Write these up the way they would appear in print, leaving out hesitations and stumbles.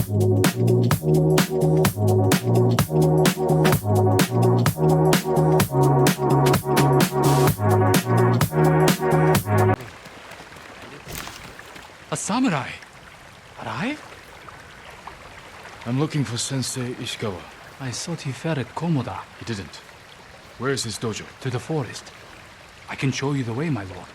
A samurai! Arrive? I'm looking for Sensei Ishikawa. I thought he fell at Komoda. He didn't. Where is his dojo? To the forest. I can show you the way, my lord.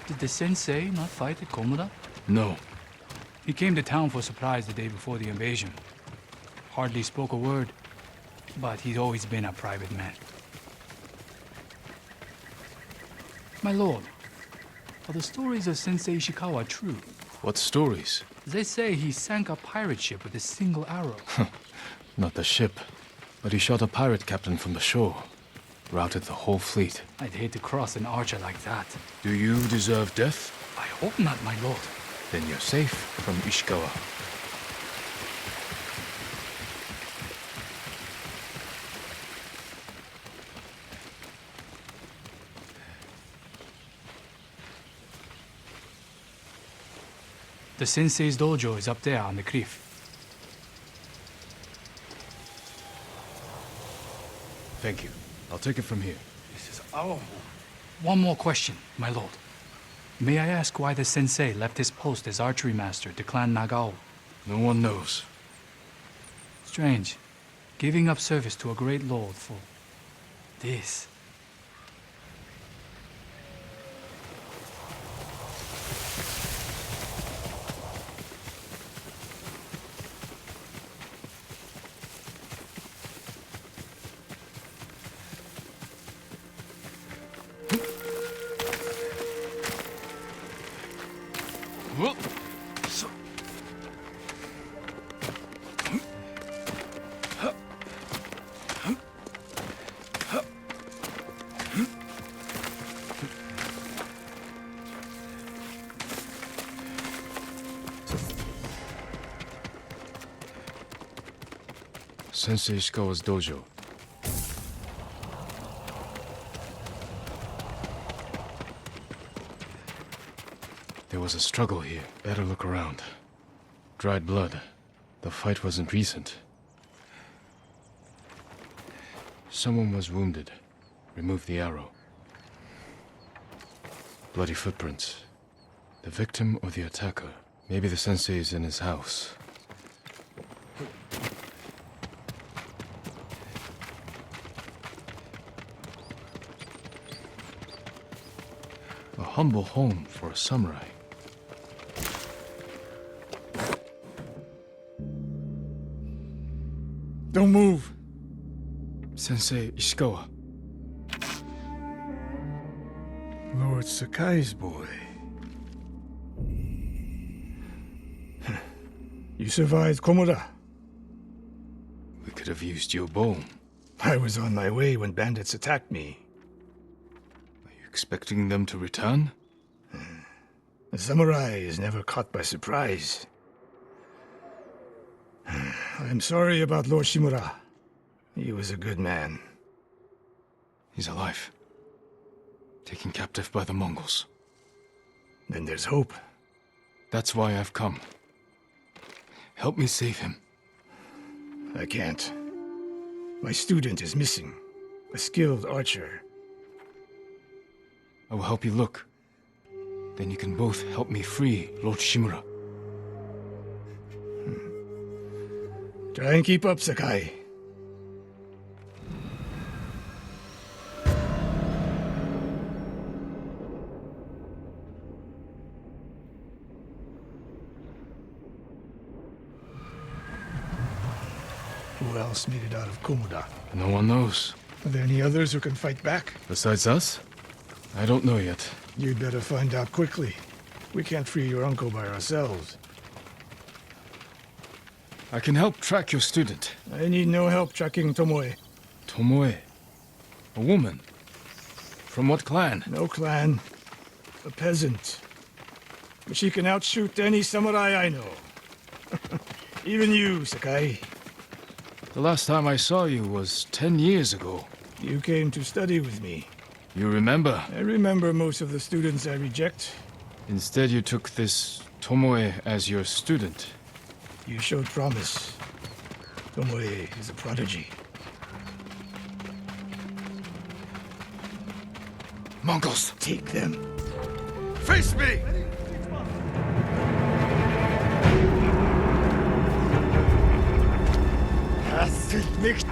Did the sensei not fight at Komoda? No. He came to town for a surprise the day before the invasion. Hardly spoke a word, but he's always been a private man. My lord, are the stories of Sensei Ishikawa true? What stories? They say he sank a pirate ship with a single arrow. Not the ship, but he shot a pirate captain from the shore. Routed the whole fleet. I'd hate to cross an archer like that. Do you deserve death? I hope not, my lord. Then you're safe from Ishikawa. The sensei's dojo is up there on the cliff. Thank you. I'll take it from here. This is our home. One more question, my lord. May I ask why the sensei left his post as archery master to Clan Nagao? No one knows. Strange. Giving up service to a great lord for this. Sensei Ishikawa's dojo. There was a struggle here. Better look around. Dried blood. The fight wasn't recent. Someone was wounded. Remove the arrow. Bloody footprints. The victim or the attacker. Maybe the sensei is in his house. A humble home for a samurai. Don't move. Sensei Ishikawa. Lord Sakai's boy. You survived Komoda. We could have used your bone. I was on my way when bandits attacked me. Are you expecting them to return? A samurai is never caught by surprise. I'm sorry about Lord Shimura. He was a good man. He's alive. Taken captive by the Mongols. Then there's hope. That's why I've come. Help me save him. I can't. My student is missing. A skilled archer. I will help you look. Then you can both help me free Lord Shimura. Try and keep up, Sakai. Who else made it out of Komoda? No one knows. Are there any others who can fight back? Besides us? I don't know yet. You'd better find out quickly. We can't free your uncle by ourselves. I can help track your student. I need no help tracking Tomoe. Tomoe. A woman. From what clan? No clan. A peasant. But she can outshoot any samurai I know. Even you, Sakai. The last time I saw you was 10 years ago. You came to study with me. You remember? I remember most of the students I reject. Instead, you took this Tomoe as your student. You showed promise. Tomoe is a prodigy. Mongols! Take them. Face me! Das ist nicht.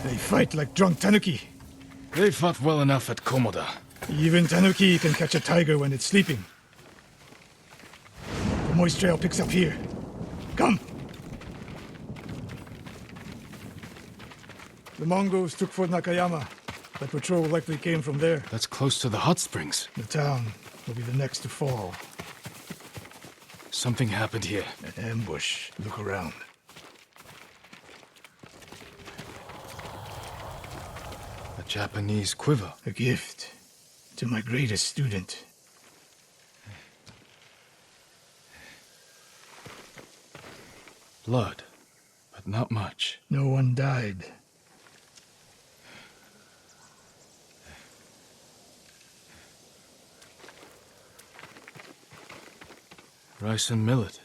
They fight like drunk tanuki. They fought well enough at Komoda. Even tanuki can catch a tiger when it's sleeping. The moist trail picks up here. Come! The Mongols took Fort Nakayama. The patrol likely came from there. That's close to the hot springs. The town will be the next to fall. Something happened here. An ambush. Look around. A Japanese quiver. A gift to my greatest student. Blood, but not much. No one died. Rice and millet.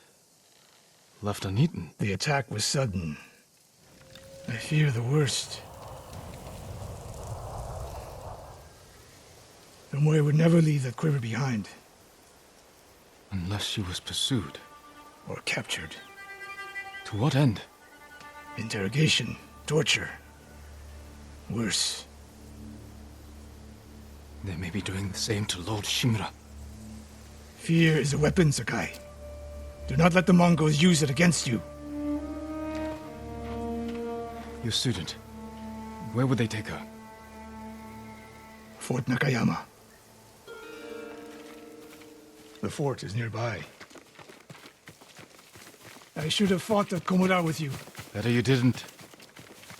Left uneaten. The attack was sudden. I fear the worst. Tomoe would never leave that quiver behind. Unless she was pursued. Or captured. To what end? Interrogation. Torture. Worse. They may be doing the same to Lord Shimura. Fear is a weapon, Sakai. Do not let the Mongols use it against you. Your student. Where would they take her? Fort Nakayama. The fort is nearby. I should have fought at Komoda with you. Better you didn't.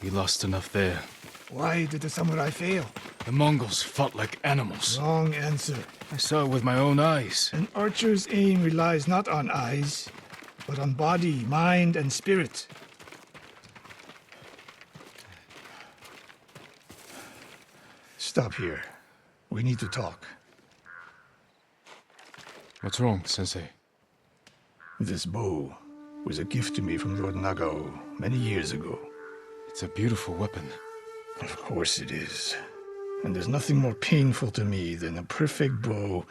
We lost enough there. Why did the samurai fail? The Mongols fought like animals. Wrong answer. I saw it with my own eyes. An archer's aim relies not on eyes, but on body, mind, and spirit. Stop here. We need to talk. What's wrong, Sensei? This bow was a gift to me from Lord Nagao many years ago. It's a beautiful weapon. Of course it is. And there's nothing more painful to me than a perfect bow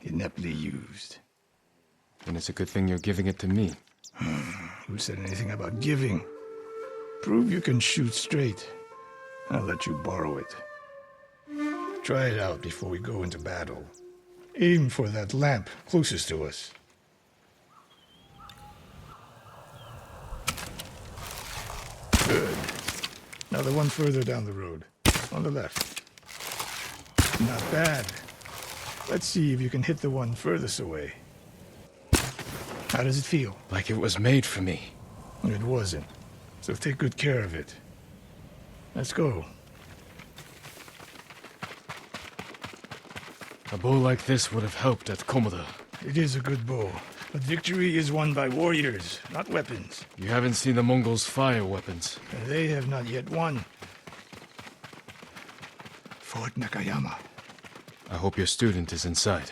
ineptly used. Then it's a good thing you're giving it to me. Who said anything about giving? Prove you can shoot straight. I'll let you borrow it. Try it out before we go into battle. Aim for that lamp closest to us. Good. Now the one further down the road. On the left. Not bad. Let's see if you can hit the one furthest away. How does it feel? Like it was made for me. It wasn't. So take good care of it. Let's go. A bow like this would have helped at Komoda. It is a good bow, but victory is won by warriors, not weapons. You haven't seen the Mongols fire weapons. And they have not yet won. Fort Nakayama. I hope your student is inside.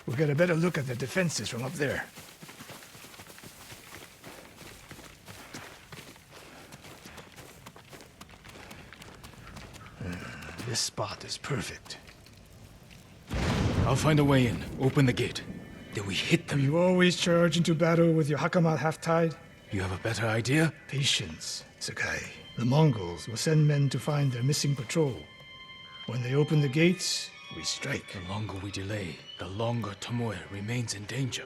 We'll get a better look at the defenses from up there. This spot is perfect. I'll find a way in. Open the gate. Then we hit them. You always charge into battle with your hakama half-tied? You have a better idea? Patience, Sakai. The Mongols will send men to find their missing patrol. When they open the gates, we strike. The longer we delay, the longer Tomoe remains in danger.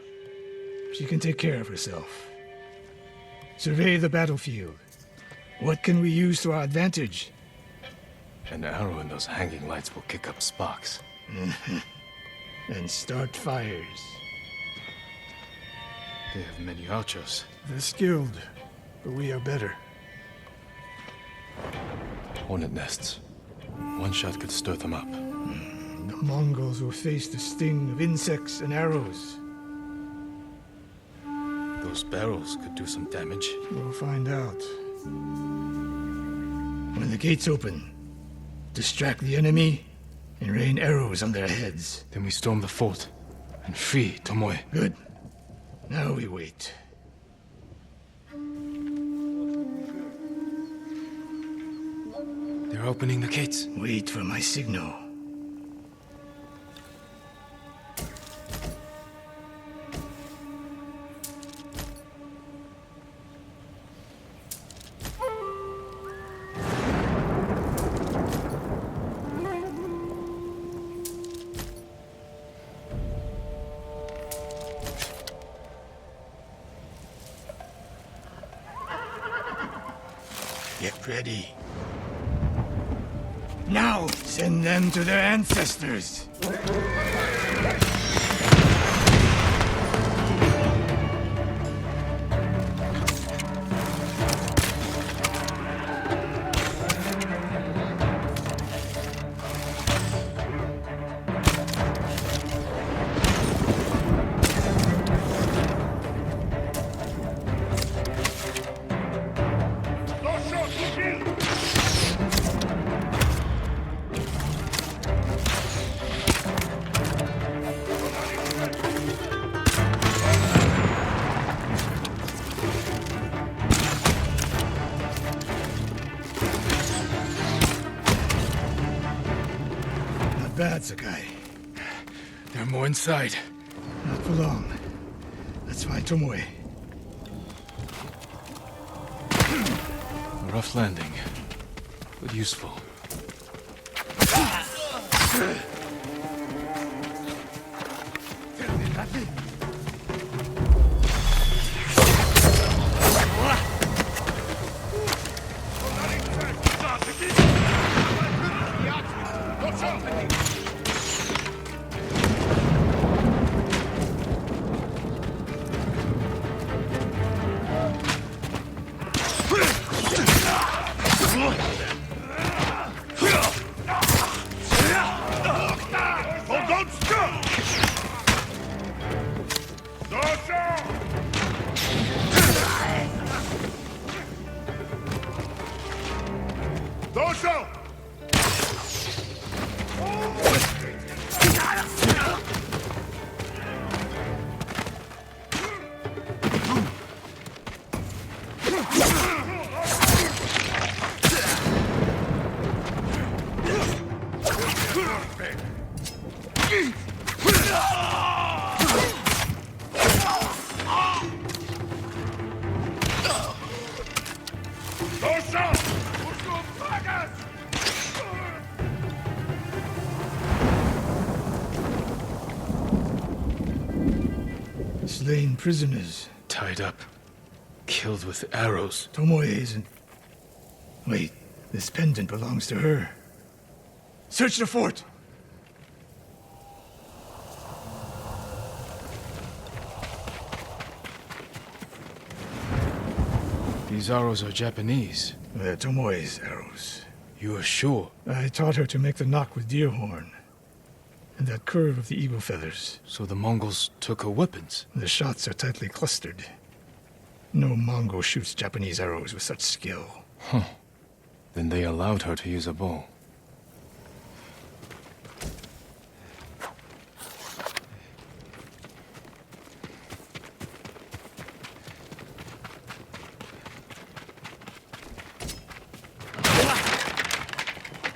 She can take care of herself. Survey the battlefield. What can we use to our advantage? An arrow in those hanging lights will kick up sparks. And start fires. They have many archers. They're skilled, but we are better. Hornet nests. One shot could stir them up. The Mongols will face the sting of insects and arrows. Those barrels could do some damage. We'll find out. When the gates open, distract the enemy and rain arrows on their heads. Then we storm the fort and free Tomoe. Good. Now we wait. They're opening the gates. Wait for my signal. Get ready. Now, send them to their ancestors. Bad, Sakai. There are more inside. Not for long. Let's find Tomoe. A rough landing, but useful. Slain prisoners. Tied up. Killed with arrows. Tomoe isn't... Wait, this pendant belongs to her. Search the fort! These arrows are Japanese. They're Tomoe's arrows. You are sure? I taught her to make the knock with deer horn. And that curve of the eagle feathers. So the Mongols took her weapons? The shots are tightly clustered. No Mongol shoots Japanese arrows with such skill. Huh. Then they allowed her to use a bow.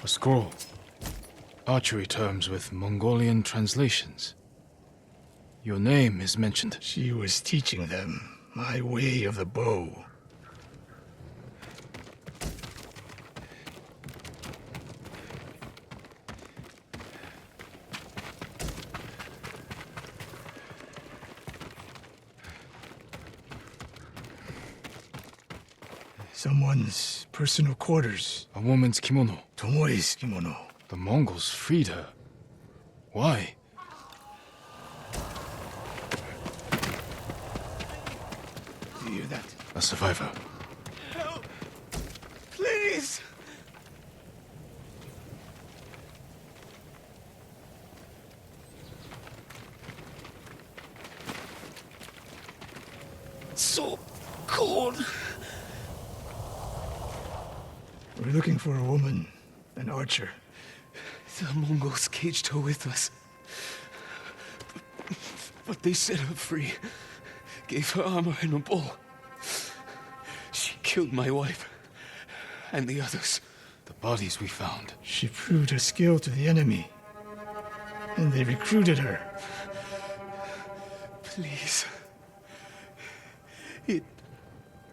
A scroll. Archery terms with Mongolian translations. Your name is mentioned. She was teaching them my way of the bow. Someone's personal quarters. A woman's kimono. Tomoe's kimono. The Mongols freed her. Why? hear that? A survivor. Help! Please! So cold. We're looking for a woman, an archer. The Mongols caged her with us. But they set her free. Gave her armor and a bow. She killed my wife. And the others. The bodies we found. She proved her skill to the enemy. And they recruited her. Please.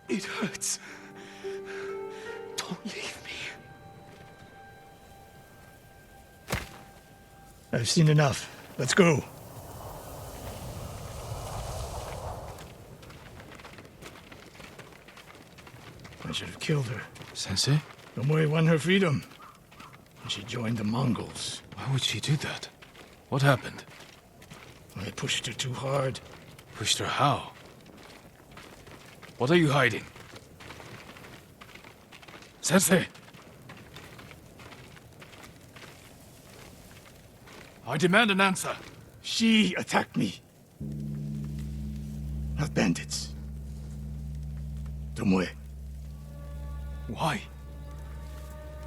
It hurts. Don't leave me. I've seen enough. Let's go. I should have killed her. Sensei? Tomoe won her freedom. And she joined the Mongols. Why would she do that? What happened? I pushed her too hard. Pushed her how? What are you hiding? Sensei! I demand an answer. She attacked me. Not bandits. Tomoe. Why?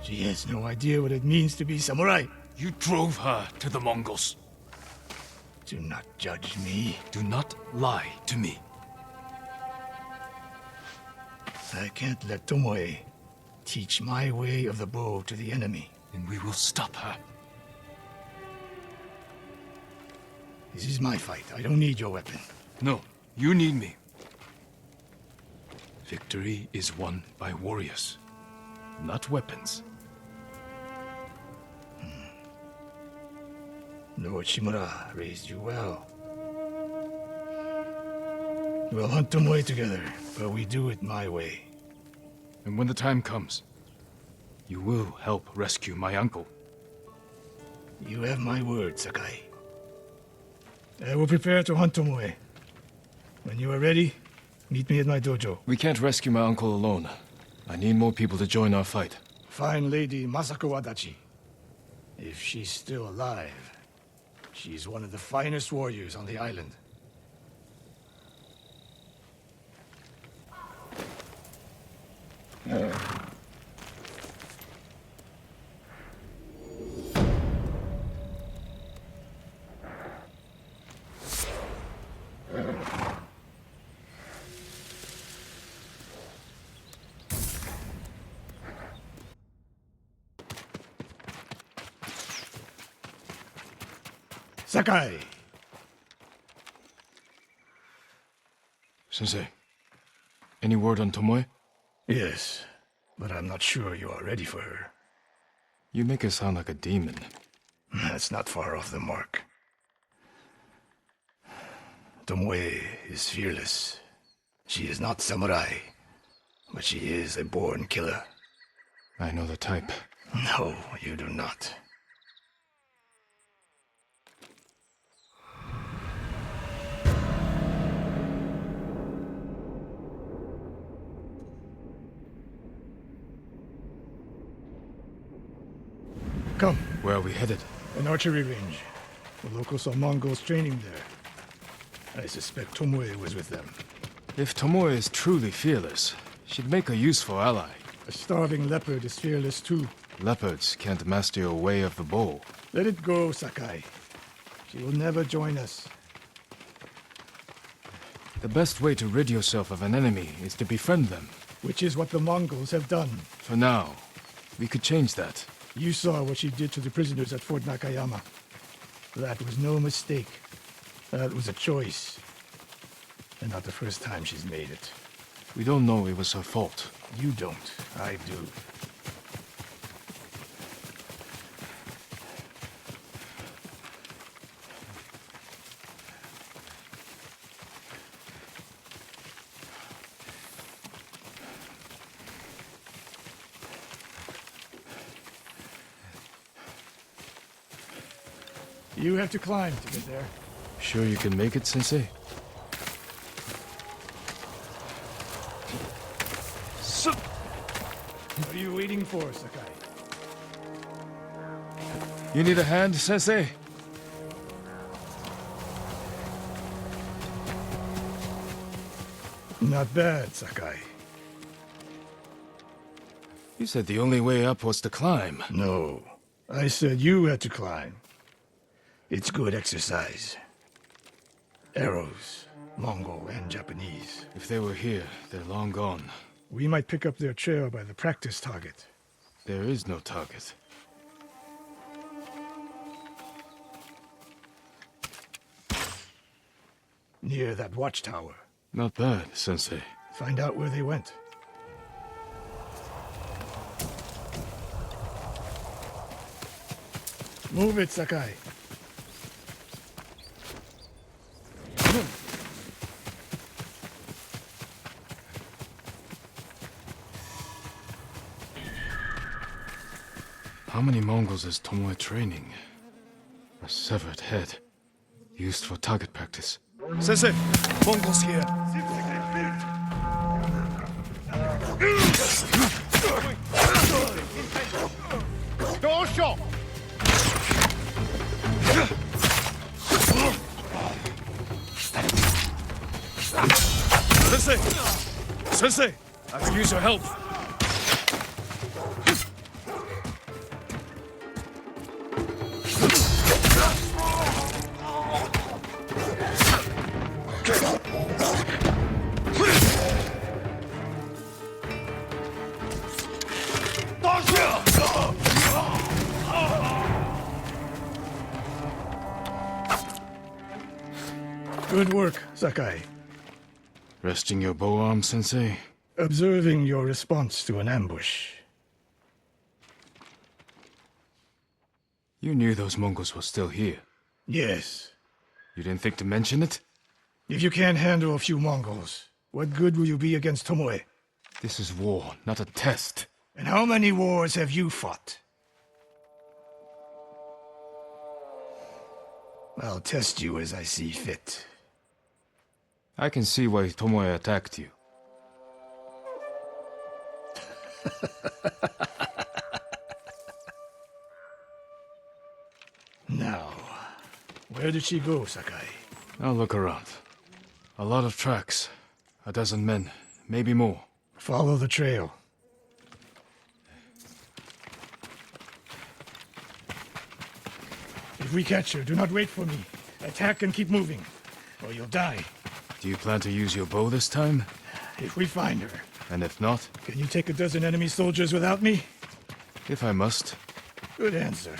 She has no idea what it means to be samurai. You drove her to the Mongols. Do not judge me. Do not lie to me. I can't let Tomoe teach my way of the bow to the enemy. Then we will stop her. This is my fight. I don't need your weapon. No, you need me. Victory is won by warriors, not weapons. Lord Shimura raised you well. We'll hunt Tomoe together, but we do it my way. And when the time comes, you will help rescue my uncle. You have my word, Sakai. I will prepare to hunt Tomoe. When you are ready, meet me at my dojo. We can't rescue my uncle alone. I need more people to join our fight. Fine lady Masako Adachi. If she's still alive, she's one of the finest warriors on the island. Sakai! Sensei, any word on Tomoe? Yes, but I'm not sure you are ready for her. You make her sound like a demon. That's not far off the mark. Tomoe is fearless. She is not samurai, but she is a born killer. I know the type. No, you do not. Come, Where are we headed? an archery range. The locals saw Mongols training there. I suspect Tomoe was with them. If Tomoe is truly fearless, she'd make a useful ally. A starving leopard is fearless too. Leopards can't master your way of the bow. Let it go, Sakai. She will never join us. The best way to rid yourself of an enemy is to befriend them. Which is what the Mongols have done. For now, we could change that. You saw what she did to the prisoners at Fort Nakayama. That was no mistake. That was a choice. And not the first time she's made it. We don't know it was her fault. You don't. I do. You have to climb to get there. Sure you can make it, Sensei? What are you waiting for, Sakai? You need a hand, Sensei? Not bad, Sakai. You said the only way up was to climb. No, I said you had to climb. It's good exercise. Arrows, Mongol and Japanese. If they were here, they're long gone. We might pick up their trail by the practice target. There is no target. Near that watchtower. Not bad, Sensei. Find out where they went. Move it, Sakai. How many Mongols is Tomoe training? A severed head. Used for target practice. Sensei, Mongols here. Sensei! Sensei! I could use your help. Good work, Sakai. Resting your bow arm, Sensei? Observing your response to an ambush. You knew those Mongols were still here. Yes. You didn't think to mention it? If you can't handle a few Mongols, what good will you be against Tomoe? This is war, not a test. And how many wars have you fought? I'll test you as I see fit. I can see why Tomoe attacked you. Now, where did she go, Sakai? I'll look around. A lot of tracks. A dozen men, maybe more. Follow the trail. If we catch her, do not wait for me. Attack and keep moving, or you'll die. Do you plan to use your bow this time? If we find her, And if not? can you take a dozen enemy soldiers without me? If I must. Good answer.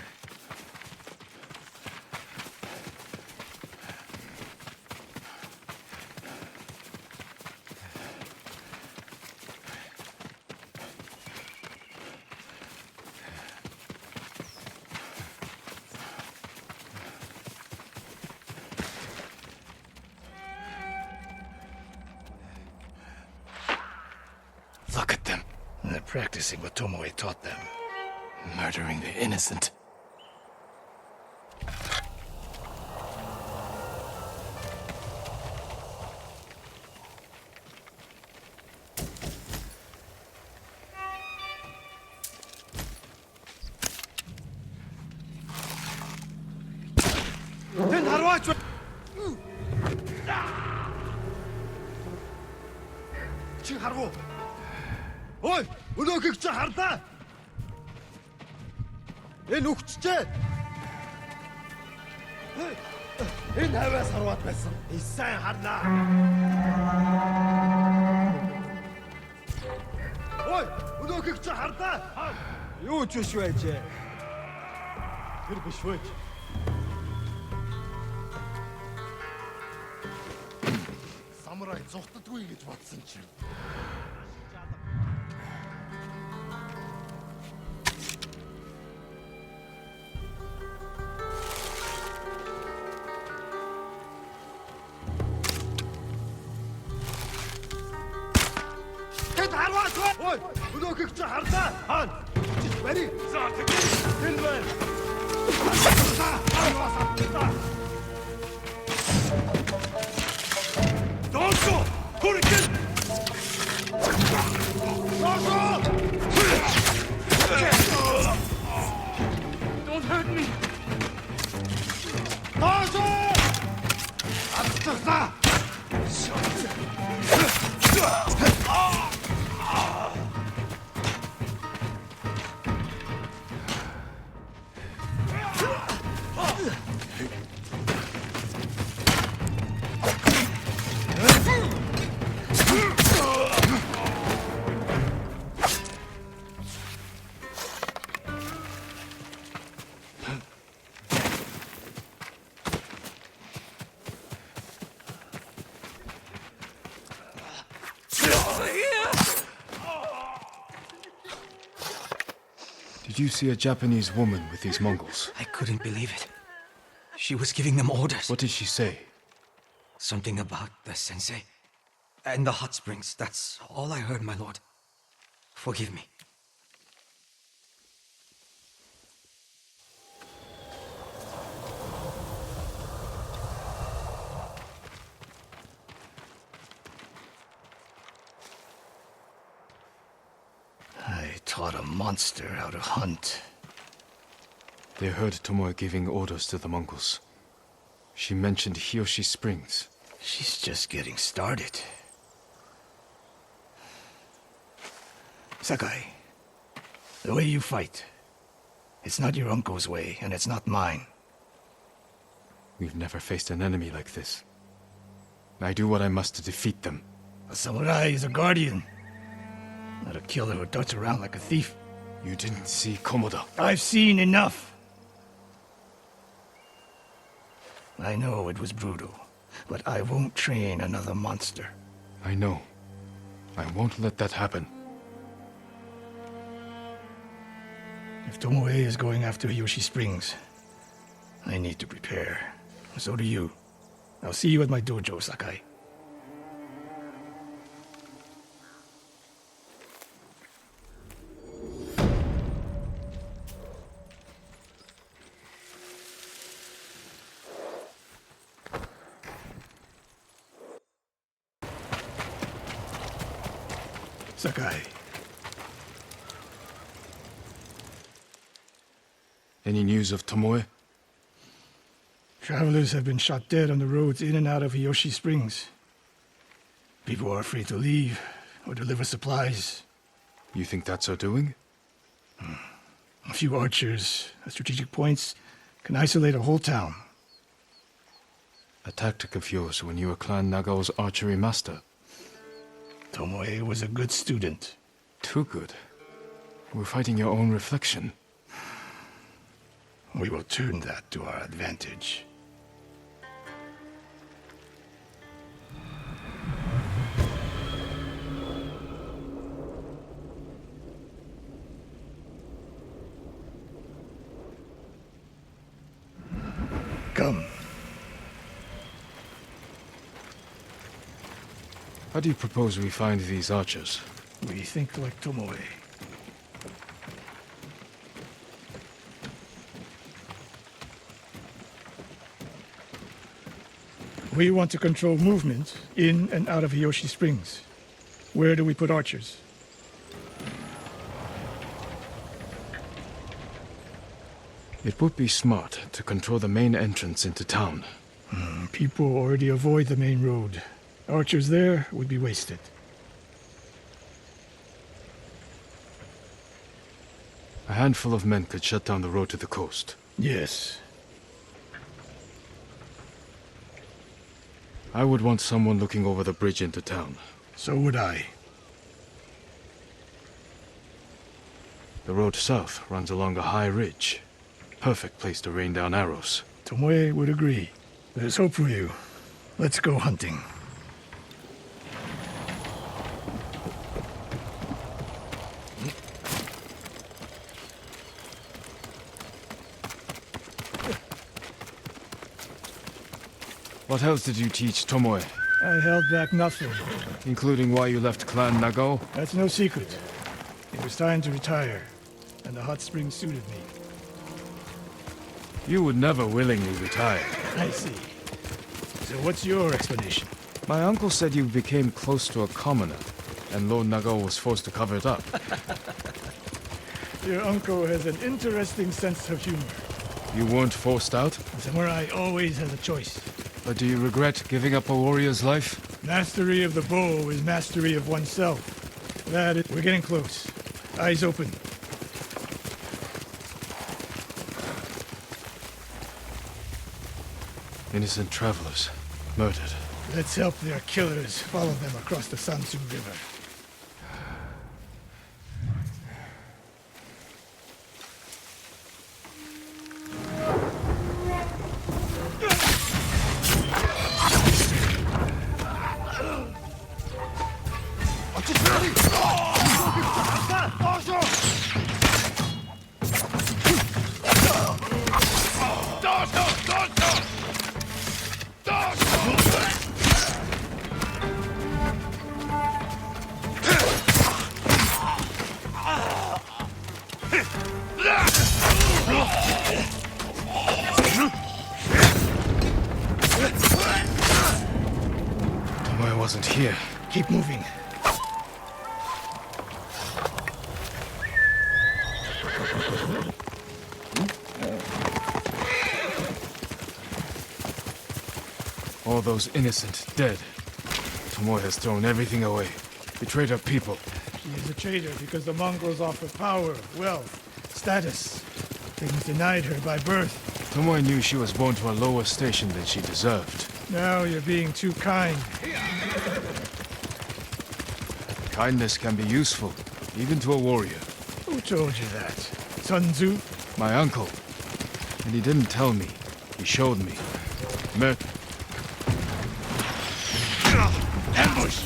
Look at them. They're practicing what Tomoe taught them. Murdering the innocent. Чи харгу. Ой, өнөөхийг чи харлаа. Энэ үхчихээ. Энэ хаваас харваад байсан. Сайн харлаа. Ой, өнөөхийг чи харлаа. Юу ч биш байжээ. Тэр биш байж. Самурай зугтдаггүй гэж бодсон чинь. Тэд харваач. Ой, өнөөхийг чи харлаа. Хаан. Чи бари. За тэгвэл энэ байна. Харваас авлаа. Don't go! Hurricane! Don't go! Did you see a Japanese woman with these Mongols? I couldn't believe it. She was giving them orders. What did she say? Something about the sensei. And the hot springs. That's all I heard, my lord. Forgive me. I taught a monster how to hunt. They heard Tomoe giving orders to the Mongols. She mentioned Hiyoshi Springs. She's just getting started. Sakai, the way you fight, it's not your uncle's way, and it's not mine. We've never faced an enemy like this. I do what I must to defeat them. A samurai is a guardian, not a killer who darts around like a thief. You didn't see Komoda. I've seen enough. I know it was brutal, but I won't train another monster. I know. I won't let that happen. If Tomoe is going after Hiyoshi Springs, I need to prepare. So do you. I'll see you at my dojo, Sakai. Sakai. Any news of Tomoe? Travelers have been shot dead on the roads in and out of Hiyoshi Springs. People are afraid to leave or deliver supplies. You think that's her doing? A few archers at strategic points can isolate a whole town. A tactic of yours when you were Clan Nagao's archery master. Tomoe was a good student. Too good. We're fighting your own reflection. We will turn that to our advantage. Come. How do you propose we find these archers? We think like Tomoe. We want to control movement in and out of Hiyoshi Springs. Where do we put archers? It would be smart to control the main entrance into town. People already avoid the main road. Archers there would be wasted. A handful of men could shut down the road to the coast. Yes. I would want someone looking over the bridge into town. So would I. The road south runs along a high ridge. Perfect place to rain down arrows. Tomoe would agree. There's hope for you. Let's go hunting. What else did you teach Tomoe? I held back nothing. Including why you left Clan Nagao? That's no secret. It was time to retire, and the hot spring suited me. You would never willingly retire. I see. So what's your explanation? My uncle said you became close to a commoner, and Lord Nagao was forced to cover it up. Your uncle has an interesting sense of humor. You weren't forced out? A samurai always has a choice. But do you regret giving up a warrior's life? Mastery of the bow is mastery of oneself. We're getting close. Eyes open. Innocent travelers, murdered. Let's help their killers follow them across the Sansu River. here. Keep moving. All those innocent dead. Tomoe has thrown everything away. Betrayed her people. She is a traitor because the Mongols offer power, wealth, status. Things denied her by birth. Tomoe knew she was born to a lower station than she deserved. Now you're being too kind. Kindness can be useful, even to a warrior. Who told you that? Sun Tzu? My uncle. And he didn't tell me. He showed me. Mer- Ambush!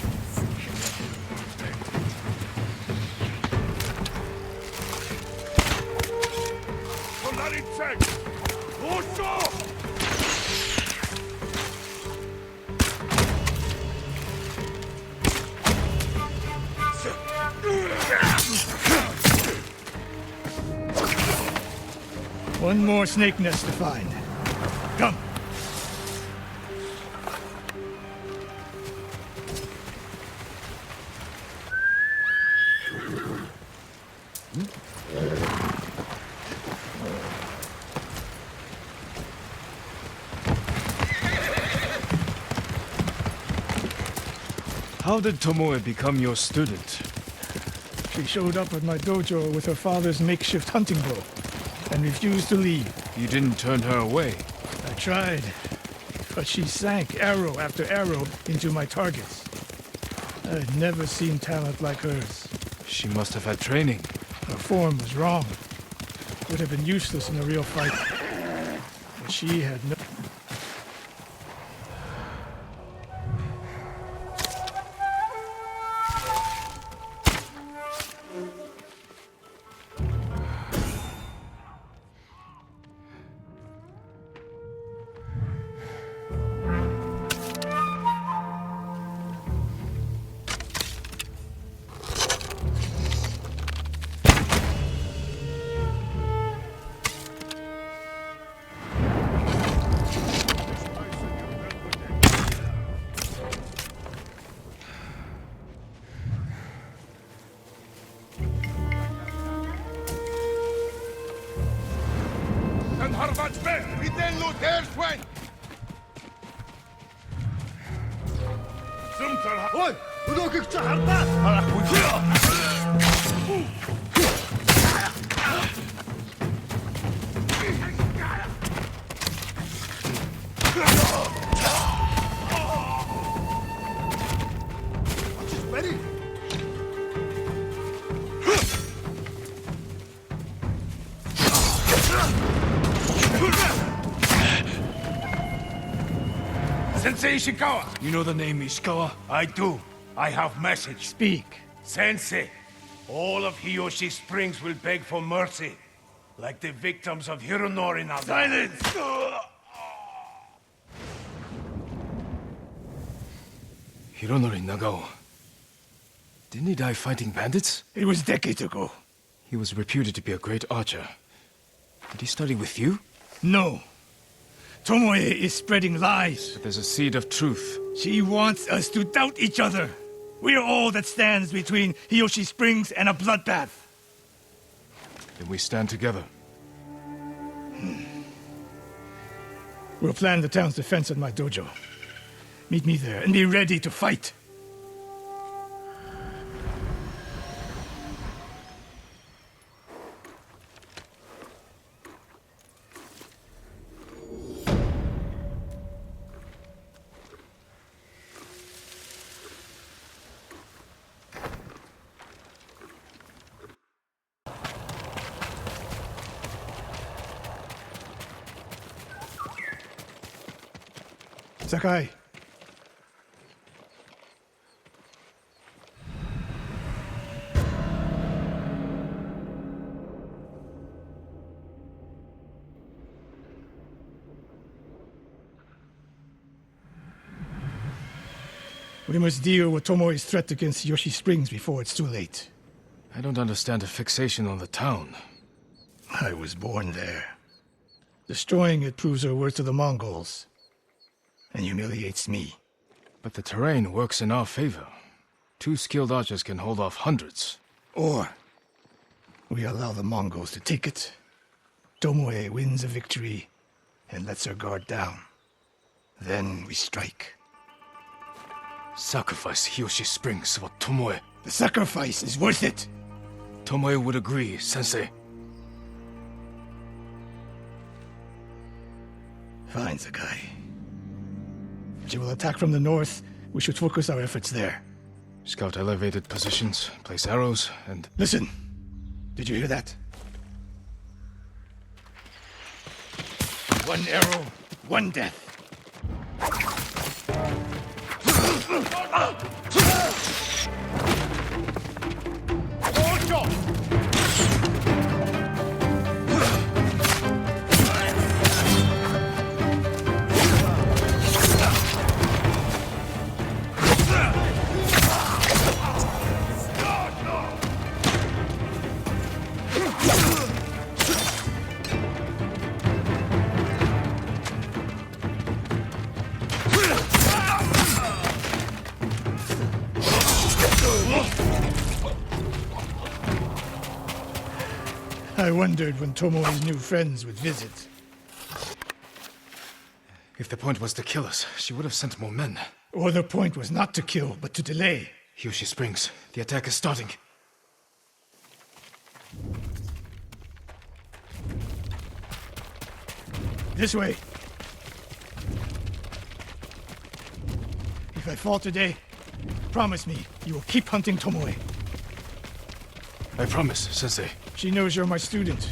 One more snake nest to find. Come. How did Tomoe become your student? She showed up at my dojo with her father's makeshift hunting bow and refused to leave. You didn't turn her away. I tried, but she sank arrow after arrow into my targets. I'd never seen talent like hers. She must have had training. Her form was wrong. Would have been useless in a real fight. But she had no... Ой, өнөөхийг чи хардаа. Ready? Sensei Ishikawa! You know the name Ishikawa? I do. I have message. Speak. Sensei, all of Hiyoshi Springs will beg for mercy, like the victims of Hironori Naga. Silence! Hironori Nagao. Didn't he die fighting bandits? It was decades ago. He was reputed to be a great archer. Did he study with you? No. Tomoe is spreading lies. But there's a seed of truth. She wants us to doubt each other. We're all that stands between Hiyoshi Springs and a bloodbath. Then we stand together. We'll plan the town's defense at my dojo. Meet me there and be ready to fight. Sakai. We must deal with Tomoe's threat against Yoshi Springs before it's too late. I don't understand a fixation on the town. I was born there. Destroying it proves her worth to the Mongols. And humiliates me. But the terrain works in our favor. 2 skilled archers can hold off hundreds. Or we allow the Mongols to take it. Tomoe wins a victory and lets her guard down. Then we strike. Sacrifice Hiyoshi Springs for Tomoe. The sacrifice is worth it. Tomoe would agree, Sensei. Fine, Sakai. She will attack from the north. We should focus our efforts there. Scout elevated positions, place arrows, and... Listen! Did you hear that? 1 arrow, 1 death. I wondered when Tomoe's new friends would visit. If the point was to kill us, she would have sent more men. Or the point was not to kill, but to delay. Hiyoshi Springs. The attack is starting. This way. If I fall today, promise me you will keep hunting Tomoe. I promise, Sensei. She knows you're my student.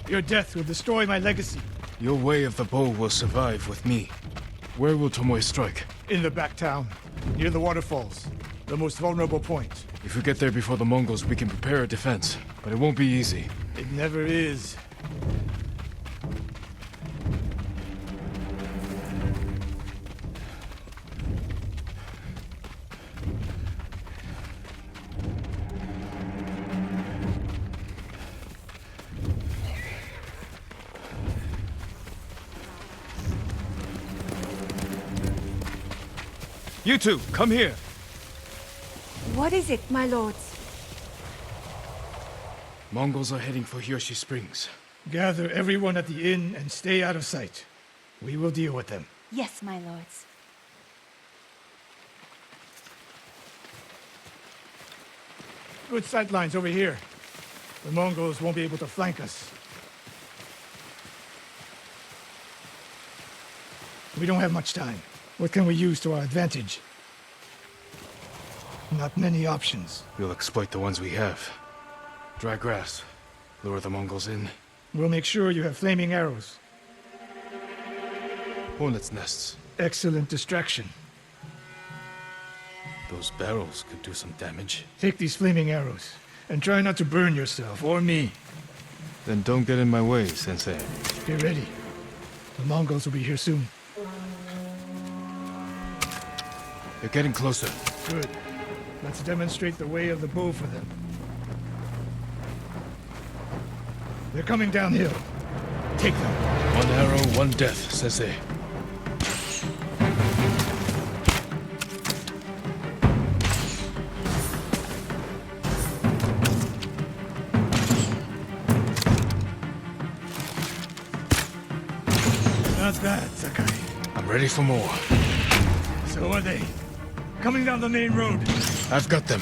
Your death will destroy my legacy. Your way of the bow will survive with me. Where will Tomoe strike? In the back town, near the waterfalls. The most vulnerable point. If we get there before the Mongols, we can prepare a defense. But it won't be easy. It never is. You two, come here. What is it, my lords? Mongols are heading for Hiyoshi Springs. Gather everyone at the inn and stay out of sight. We will deal with them. Yes, my lords. Good sight lines over here. The Mongols won't be able to flank us. We don't have much time. What can we use to our advantage? Not many options. We'll exploit the ones we have. Dry grass. Lure the Mongols in. We'll make sure you have flaming arrows. Hornets' nests. Excellent distraction. Those barrels could do some damage. Take these flaming arrows, and try not to burn yourself or me. Then don't get in my way, Sensei. Get ready. The Mongols will be here soon. They're getting closer. Good. Let's demonstrate the way of the bow for them. They're coming downhill. Take them. 1 arrow, 1 death, Sensei. Not bad, Sakai. I'm ready for more. So are they. Coming down the main road. I've got them.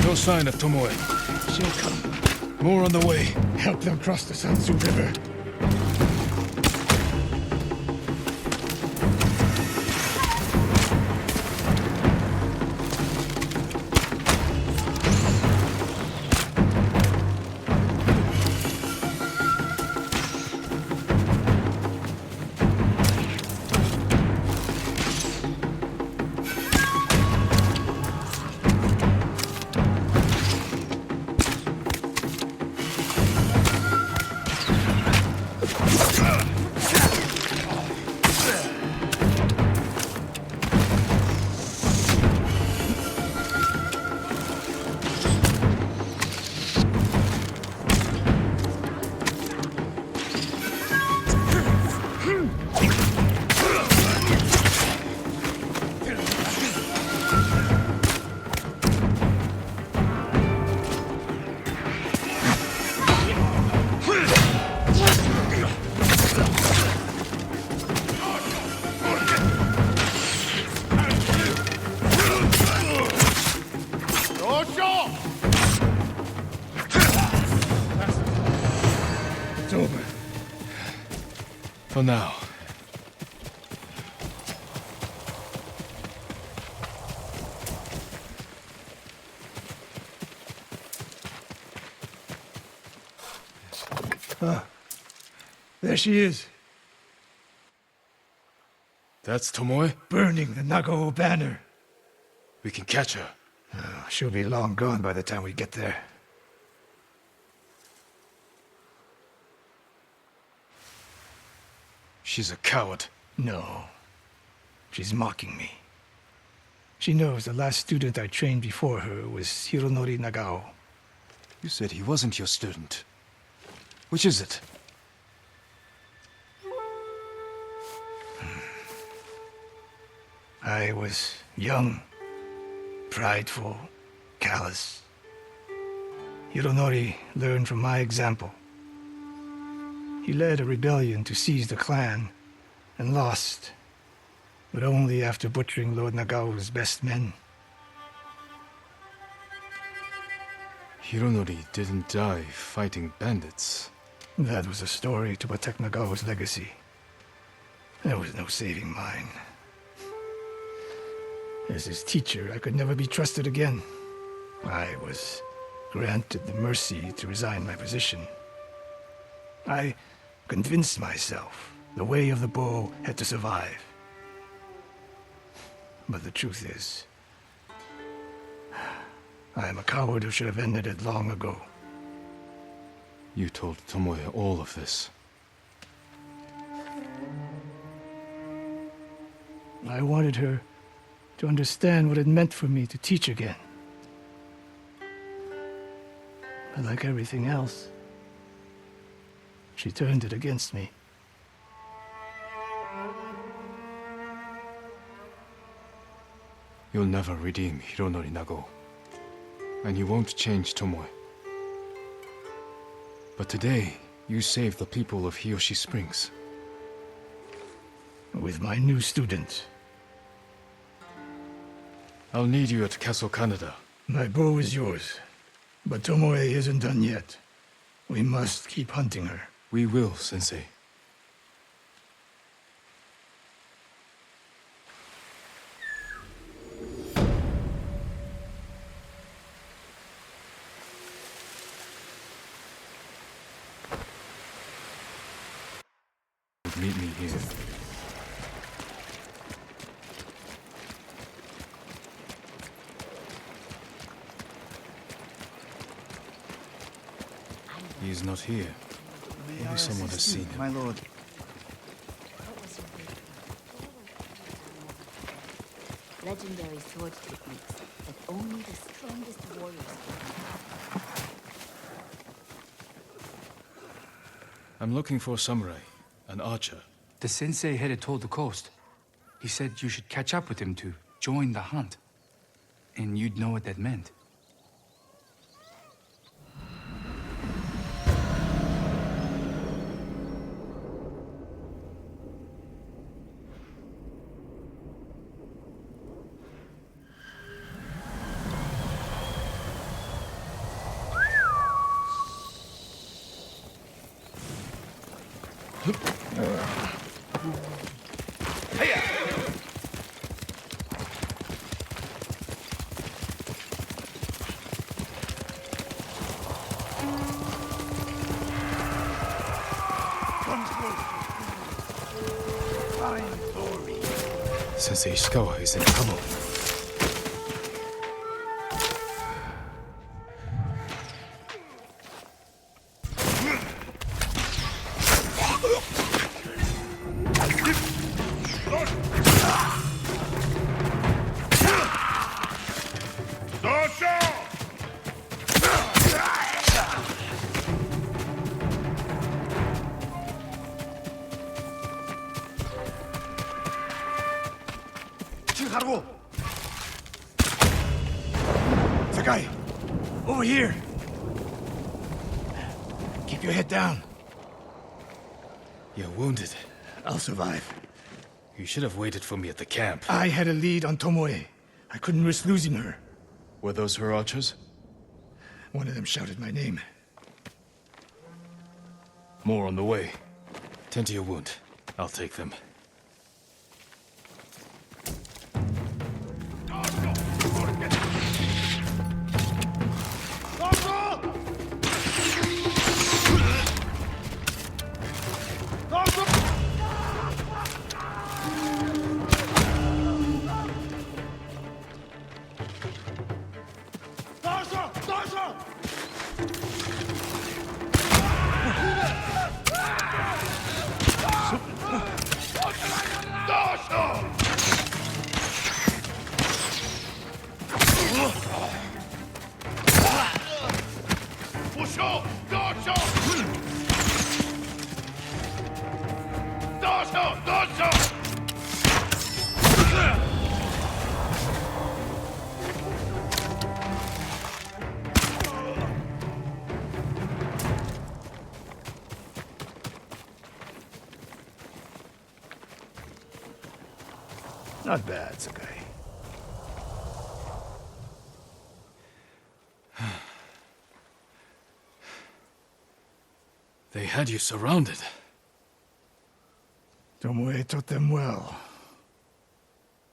No sign of Tomoe. She'll come. More on the way. Help them cross the Sansu River. For now. There she is, That's Tomoe? burning the Nagao banner. We can catch her. She'll be long gone by the time we get there. She's a coward. No. She's mocking me. She knows the last student I trained before her was Hironori Nagao. You said he wasn't your student. Which is it? I was young, prideful, callous. Hironori learned from my example. He led a rebellion to seize the clan, and lost, but only after butchering Lord Nagao's best men. Hironori didn't die fighting bandits. That was a story to protect Nagao's legacy. There was no saving mine. As his teacher, I could never be trusted again. I was granted the mercy to resign my position. I convinced myself the way of the bow had to survive. But the truth is, I am a coward who should have ended it long ago. You told Tomoe all of this. I wanted her to understand what it meant for me to teach again. But like everything else, she turned it against me. You'll never redeem Hironori Nagao. And you won't change Tomoe. But today, you saved the people of Hiyoshi Springs. With my new student. I'll need you at Castle Kaneda. My bow is yours, but Tomoe isn't done yet. We must keep hunting her. We will, Sensei. Meet me here. He is not here. Maybe someone has seen him. My lord. Legendary sword techniques that only the strongest warriors can. I'm looking for a samurai, an archer. The sensei headed toward the coast. He said you should catch up with him to join the hunt. And you'd know what that meant. Sensei Ishikawa is in trouble. Sakai! Over here! Keep your head down. You're wounded. I'll survive. You should have waited for me at the camp. I had a lead on Tomoe. I couldn't risk losing her. Were those her archers? One of them shouted my name. More on the way. Tend to your wound. I'll take them. Not bad, Sakai. They had you surrounded. Tomoe taught them well.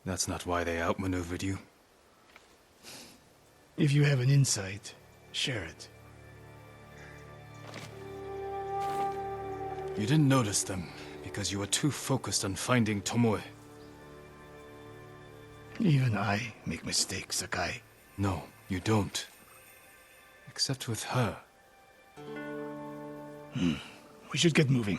That's not why they outmaneuvered you. If you have an insight, share it. You didn't notice them because you were too focused on finding Tomoe. Even I make mistakes, Sakai. No, you don't. Except with her. We should get moving.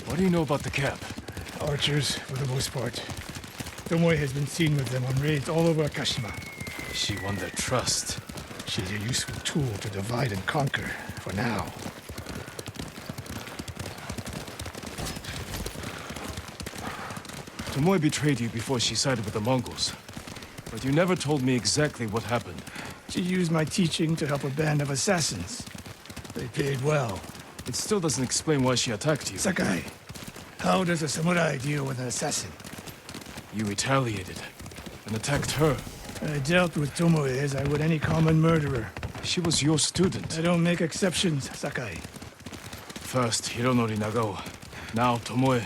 What do you know about the camp? Archers, for the most part. Tomoe has been seen with them on raids all over Akashima. She won their trust. She's a useful tool to divide and conquer, for now. Tomoe betrayed you before she sided with the Mongols. But you never told me exactly what happened. She used my teaching to help a band of assassins. They paid well. It still doesn't explain why she attacked you. Sakai, how does a samurai deal with an assassin? You retaliated and attacked her. I dealt with Tomoe as I would any common murderer. She was your student. I don't make exceptions, Sakai. First Hironori Nagao, now Tomoe.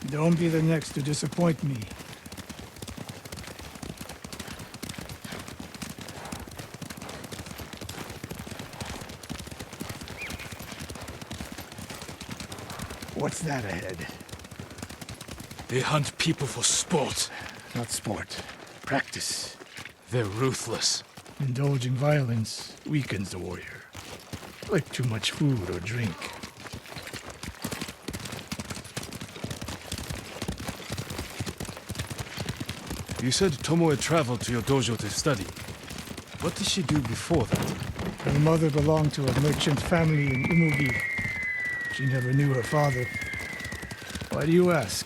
Don't be the next to disappoint me. What's that ahead? They hunt people for sport. Not sport. Practice. They're ruthless. Indulging violence weakens the warrior. Like too much food or drink. You said Tomoe traveled to your dojo to study. What did she do before that? Her mother belonged to a merchant family in Umugi. She never knew her father. Why do you ask?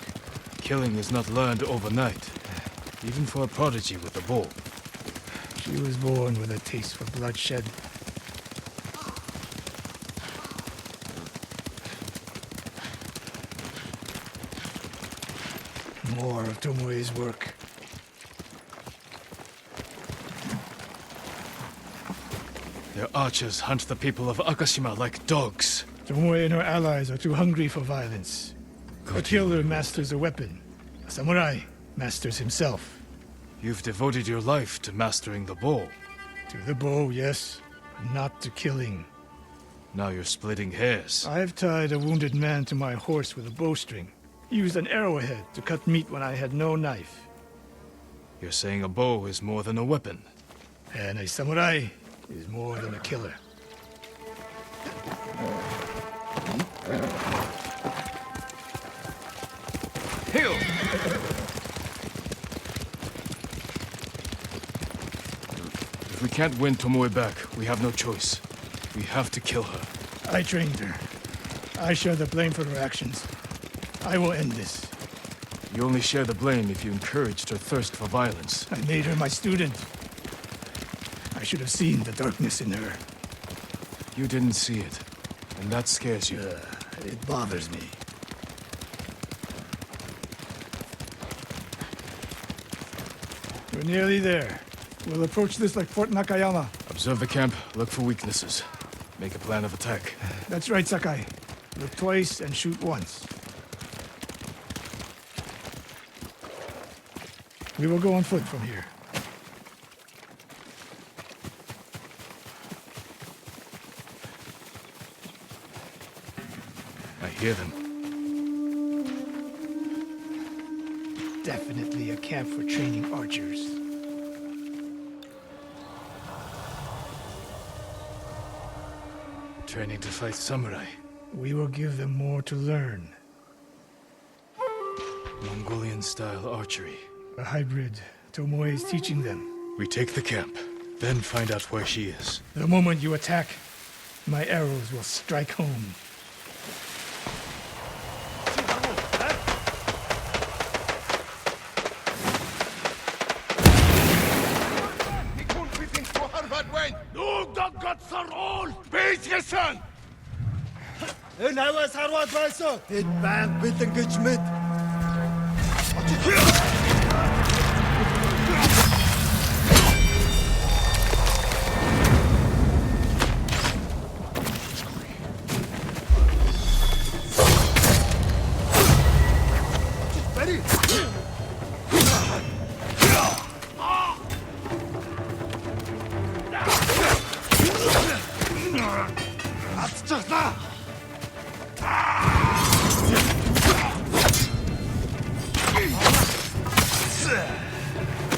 Killing is not learned overnight, even for a prodigy with a bow. She was born with a taste for bloodshed. More of Tomoe's work. Their archers hunt the people of Akashima like dogs. Tomoe and her allies are too hungry for violence. A killer masters a weapon. A samurai masters himself. You've devoted your life to mastering the bow. To the bow, yes, but not to killing. Now you're splitting hairs. I've tied a wounded man to my horse with a bowstring. Used an arrowhead to cut meat when I had no knife. You're saying a bow is more than a weapon. And a samurai is more than a killer. Heal! If we can't win Tomoe back, we have no choice. We have to kill her. I trained her. I share the blame for her actions. I will end this. You only share the blame if you encouraged her thirst for violence. I made her my student. I should have seen the darkness in her. You didn't see it, and that scares you. It bothers me. We're nearly there. We'll approach this like Fort Nakayama. Observe the camp, look for weaknesses. Make a plan of attack. That's right, Sakai. Look twice and shoot once. We will go on foot from here. I hear them. Definitely a camp for training archers. Training to fight samurai. We will give them more to learn. Mongolian-style archery. A hybrid. Tomoe is teaching them. We take the camp, then find out where she is. The moment you attack, my arrows will strike home. Энэ аваас харваад байсан. Эд банк бэлэн гэж мэд.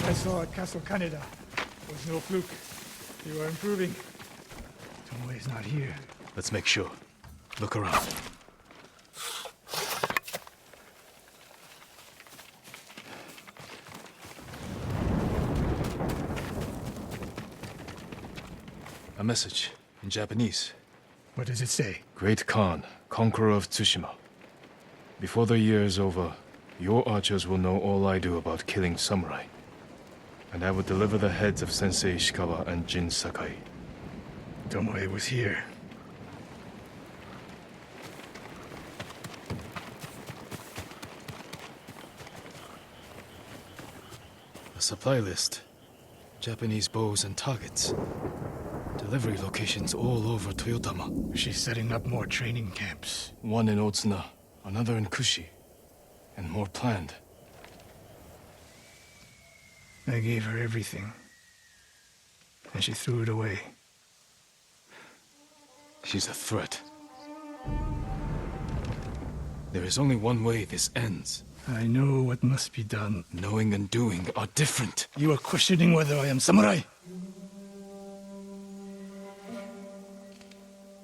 I saw at Castle Kaneda. Was no fluke. You are improving. Tomoe is not here. Let's make sure. Look around. A message in Japanese. What does it say? Great Khan, conqueror of Tsushima. Before the year is over, your archers will know all I do about killing samurai. And I will deliver the heads of Sensei Ishikawa and Jin Sakai. Tomoe was here. A supply list. Japanese bows and targets. Delivery locations all over Toyotama. She's setting up more training camps. One in Otsuna, another in Kushi. And more planned. I gave her everything. And she threw it away. She's a threat. There is only one way this ends. I know what must be done. Knowing and doing are different. You are questioning whether I am samurai?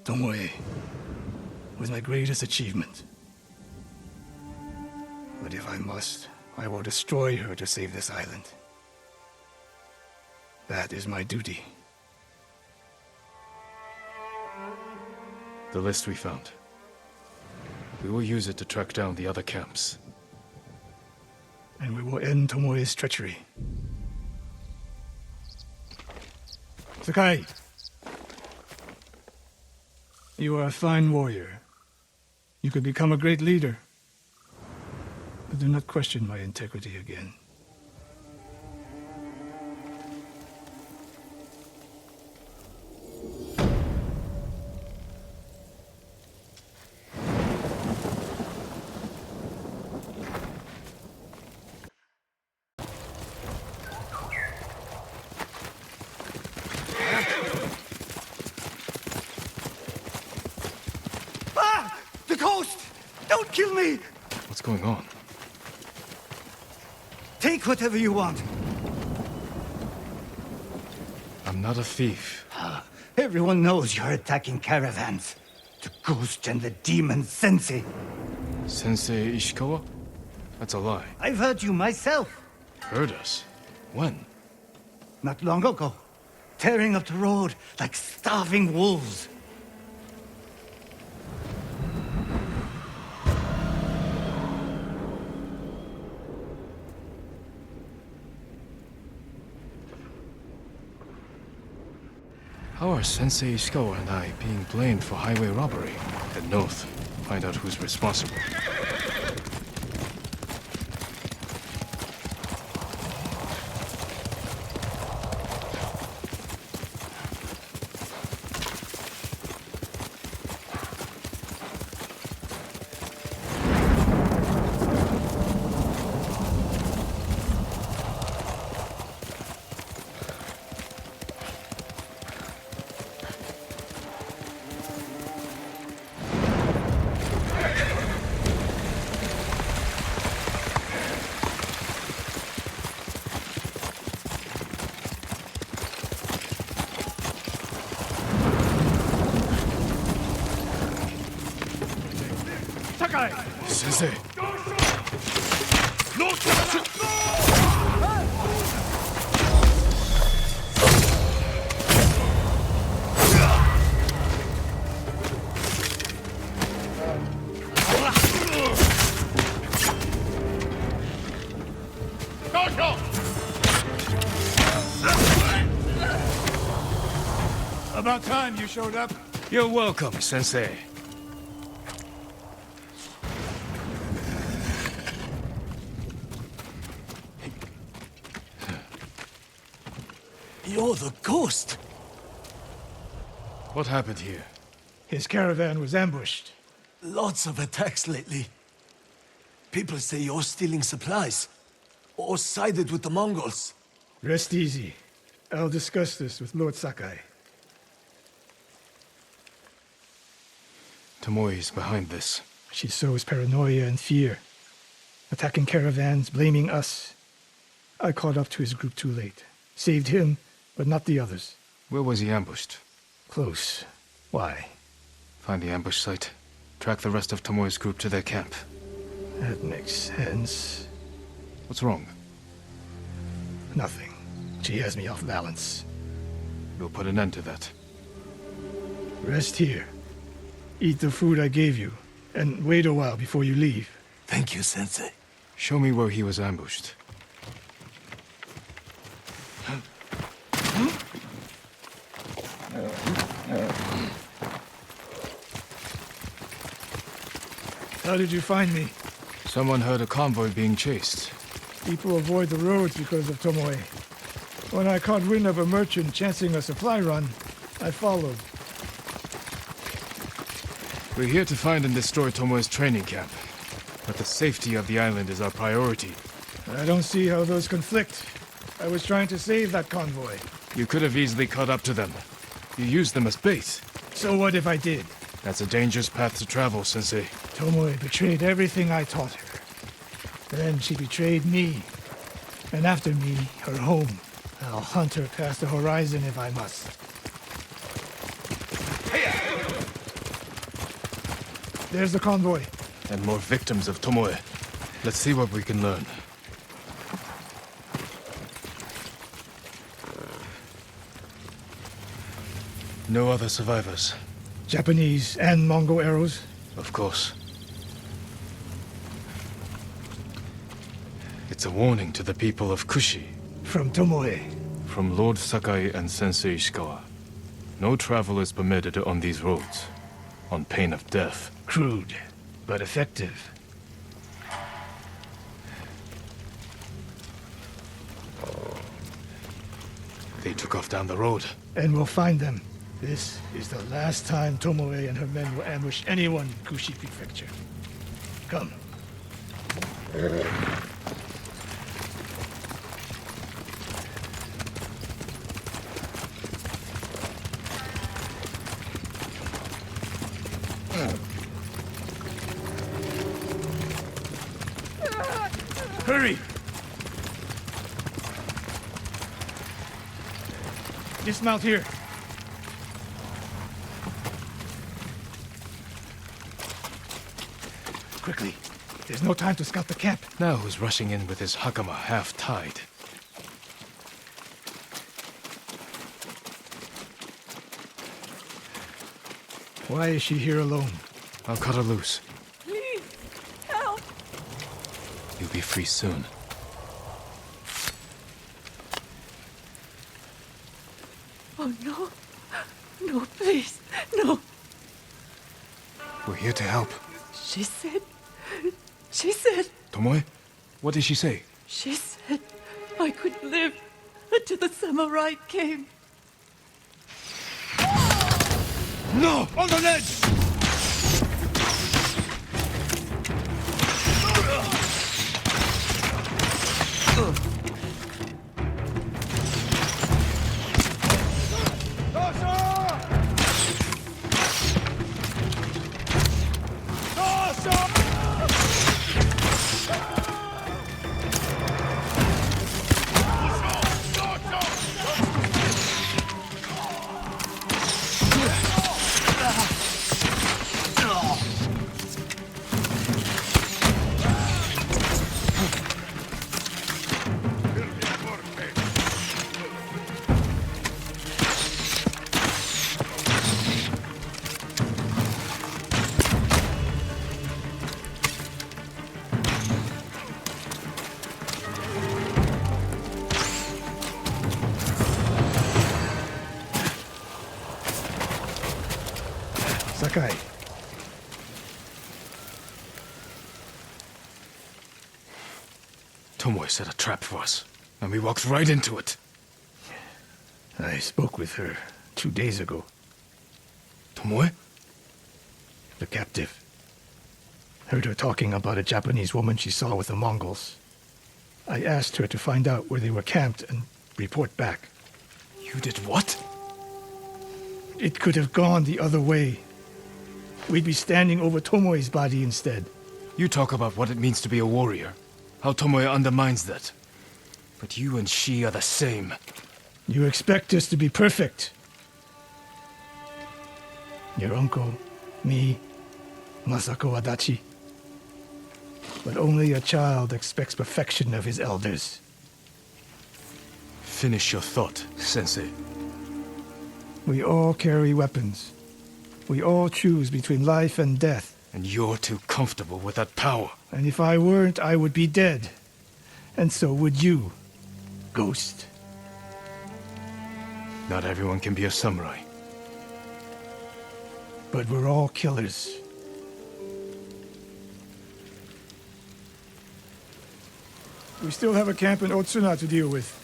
Tomoe was my greatest achievement. But if I must, I will destroy her to save this island. That is my duty. The list we found. We will use it to track down the other camps. And we will end Tomoe's treachery. Sakai! You are a fine warrior. You could become a great leader. But do not question my integrity again. The coast! Don't kill me! What's going on? Take whatever you want. I'm not a thief. Everyone knows you're attacking caravans. The ghost and the demon Sensei. Sensei Ishikawa? That's a lie. I've heard you myself. Heard us? When? Not long ago. Tearing up the road like starving wolves. How are Sensei Ishikawa and I being blamed for highway robbery? Head north. Find out who's responsible. Sakai! Sensei! About time you showed up. You're welcome, Sensei. You're the ghost! What happened here? His caravan was ambushed. Lots of attacks lately. People say you're stealing supplies. Or sided with the Mongols. Rest easy. I'll discuss this with Lord Sakai. Tomoe is behind this. She sows paranoia and fear. Attacking caravans, blaming us. I caught up to his group too late. Saved him, but not the others. Where was he ambushed? Close. Why? Find the ambush site. Track the rest of Tomoe's group to their camp. That makes sense. What's wrong? Nothing. She has me off balance. We'll put an end to that. Rest here. Eat the food I gave you, and wait a while before you leave. Thank you, Sensei. Show me where he was ambushed. How did you find me? Someone heard a convoy being chased. People avoid the roads because of Tomoe. When I caught wind of a merchant chancing a supply run, I followed. We're here to find and destroy Tomoe's training camp. But the safety of the island is our priority. I don't see how those conflict. I was trying to save that convoy. You could have easily caught up to them. You used them as bait. So what if I did? That's a dangerous path to travel, Sensei. Tomoe betrayed everything I taught her. Then she betrayed me. And after me, her home. I'll hunt her past the horizon if I must. There's the convoy. And more victims of Tomoe. Let's see what we can learn. No other survivors. Japanese and Mongol arrows. Of course. It's a warning to the people of Kushi. From Tomoe. From Lord Sakai and Sensei Ishikawa. No travel is permitted on these roads, on pain of death. Crude, but effective. They took off down the road. And we'll find them. This is the last time Tomoe and her men will ambush anyone in Kushi Prefecture. Come. Hurry! Dismount here. Quickly. There's no time to scout the camp. Now who's rushing in with his hakama half-tied? Why is she here alone? I'll cut her loose. Please, help! You'll be free soon. Oh no. No, please, no. We're here to help. She said... Tomoe? What did she say? She said I could live until the samurai came. No! On the ledge! Sakai, Tomoe set a trap for us, and we walked right into it. I spoke with her 2 days ago. Tomoe? The captive. Heard her talking about a Japanese woman she saw with the Mongols. I asked her to find out where they were camped and report back. You did what? It could have gone the other way. We'd be standing over Tomoe's body instead. You talk about what it means to be a warrior, how Tomoe undermines that. But you and she are the same. You expect us to be perfect. Your uncle, me, Masako Adachi. But only a child expects perfection of his elders. Finish your thought, Sensei. We all carry weapons. We all choose between life and death. And you're too comfortable with that power. And if I weren't, I would be dead. And so would you, Ghost. Not everyone can be a samurai. But we're all killers. We still have a camp in Otsuna to deal with.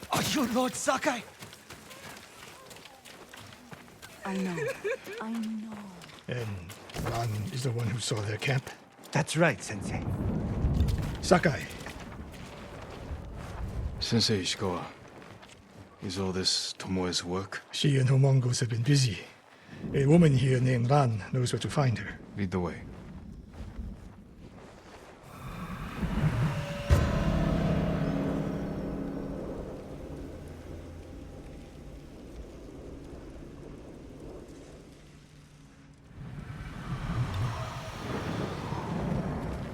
Are you Lord Sakai? I know. I know. And Ran is the one who saw their camp. That's right, Sensei. Sakai, Sensei Ishikawa, is all this Tomoe's work? she and her Mongols have been busy. A woman here named Ran knows where to find her. Lead the way.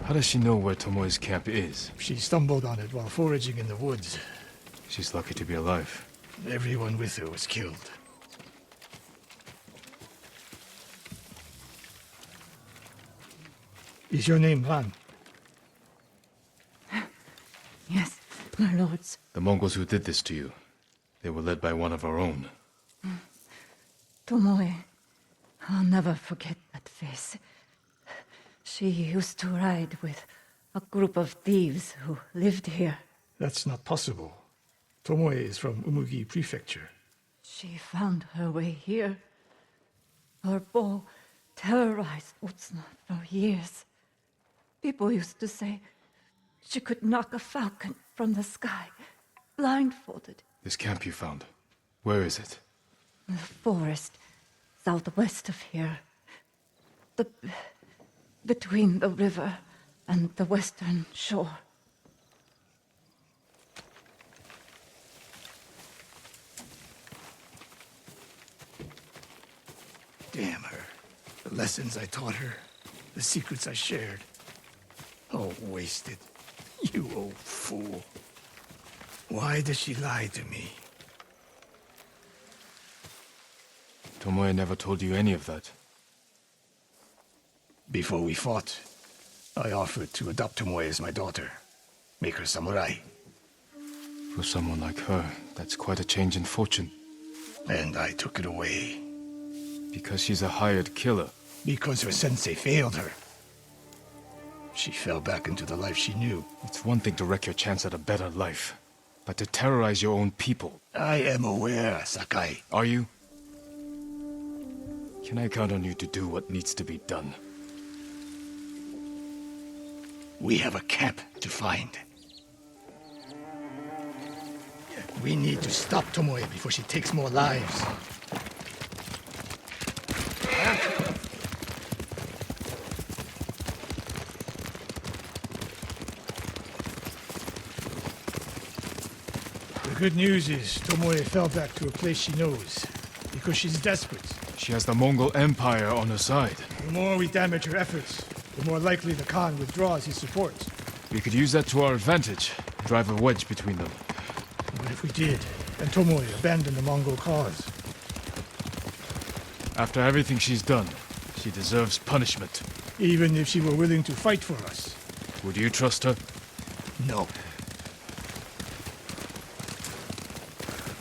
How does she know where Tomoe's camp is? She stumbled on it while foraging in the woods. She's lucky to be alive. Everyone with her was killed. Is your name Ran? Yes, my lords. The Mongols who did this to you, they were led by one of our own. Tomoe. I'll never forget that face. She used to ride with a group of thieves who lived here. That's not possible. Tomoe is from Umugi Prefecture. She found her way here. Her bow terrorized Utsuna for years. People used to say she could knock a falcon from the sky, blindfolded. This camp you found, where is it? The forest southwest of here. Between the river and the western shore. Damn her. The lessons I taught her, the secrets I shared. All wasted. You old fool. Why does she lie to me? Tomoe never told you any of that. Before we fought, I offered to adopt Tomoe as my daughter. Make her samurai. For someone like her, that's quite a change in fortune. And I took it away. Because she's a hired killer. Because her sensei failed her. She fell back into the life she knew. It's one thing to wreck your chance at a better life, but to terrorize your own people. I am aware, Sakai. Are you? Can I count on you to do what needs to be done? We have a camp to find. We need to stop Tomoe before she takes more lives. The good news is Tomoe fell back to a place she knows, because she's desperate. She has the Mongol Empire on her side. The more we damage her efforts, the more likely the Khan withdraws his support. We could use that to our advantage. Drive a wedge between them. But if we did, then Tomoe abandoned the Mongol cause. After everything she's done, she deserves punishment. Even if she were willing to fight for us. Would you trust her? No.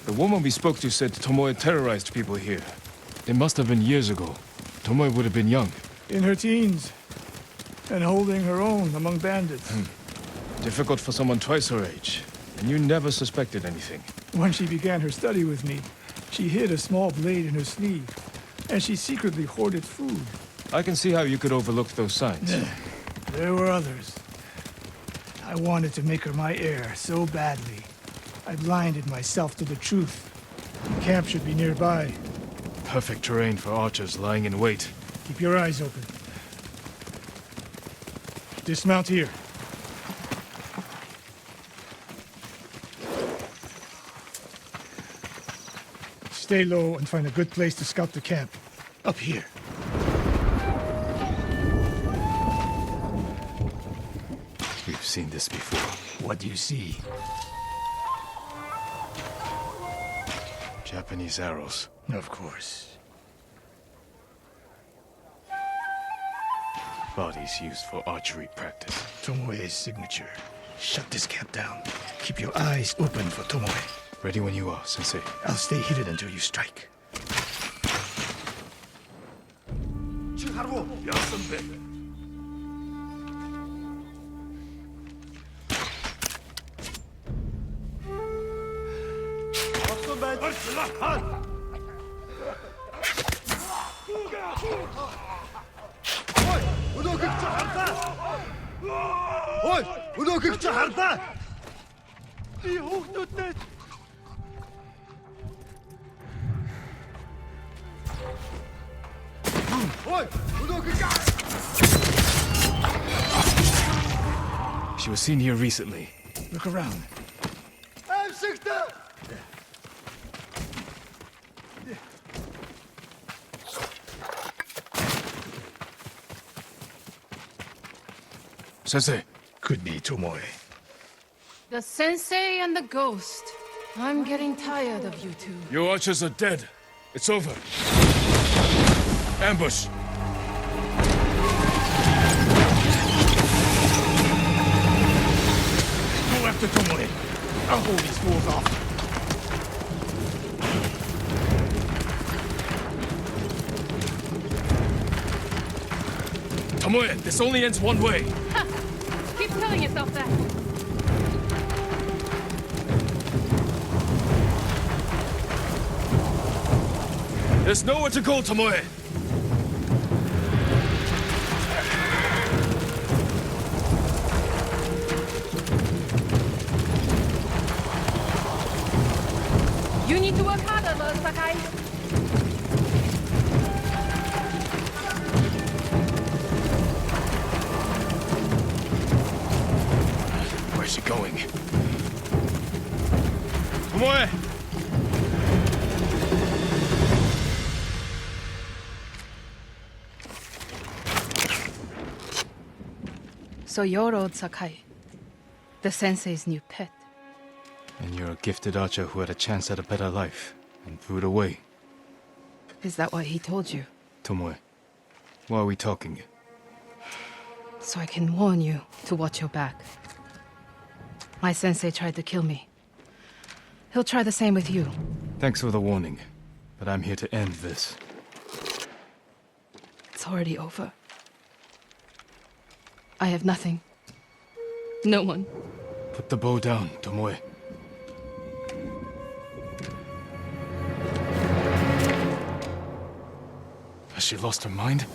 The woman we spoke to said Tomoe terrorized people here. It must have been years ago. Tomoe would have been young. In her teens. And holding her own among bandits. Difficult for someone twice her age. And you never suspected anything. When she began her study with me, she hid a small blade in her sleeve. And she secretly hoarded food. I can see how you could overlook those signs. There were others. I wanted to make her my heir so badly. I blinded myself to the truth. The camp should be nearby. Perfect terrain for archers lying in wait. Keep your eyes open. Dismount here. Stay low and find a good place to scout the camp. Up here. We've seen this before. What do you see? Japanese arrows. Of course. Bodies used for archery practice. Tomoe's signature. Shut this camp down. Keep your eyes open for Tomoe. Ready when you are, Sensei. I'll stay hidden until you strike. She was seen here recently. Look around. Sensei. Could be Tomoe. The Sensei and the Ghost. I'm getting tired of you two. Your archers are dead. It's over. Ambush. Go after Tomoe. I'll hold these fools off. Tomoe, this only ends one way. Ha! Keep telling yourself that. There's nowhere to go, Tomoe. You need to work harder, Lord Sakai. Where's she going? Tomoe! So you're Lord Sakai, the Sensei's new pet. And you're a gifted archer who had a chance at a better life and threw it away. Is that what he told you? Tomoe, why are we talking? So I can warn you to watch your back. My sensei tried to kill me. He'll try the same with you. Thanks for the warning, but I'm here to end this. It's already over. I have nothing. No one. Put the bow down, Tomoe. Has she lost her mind?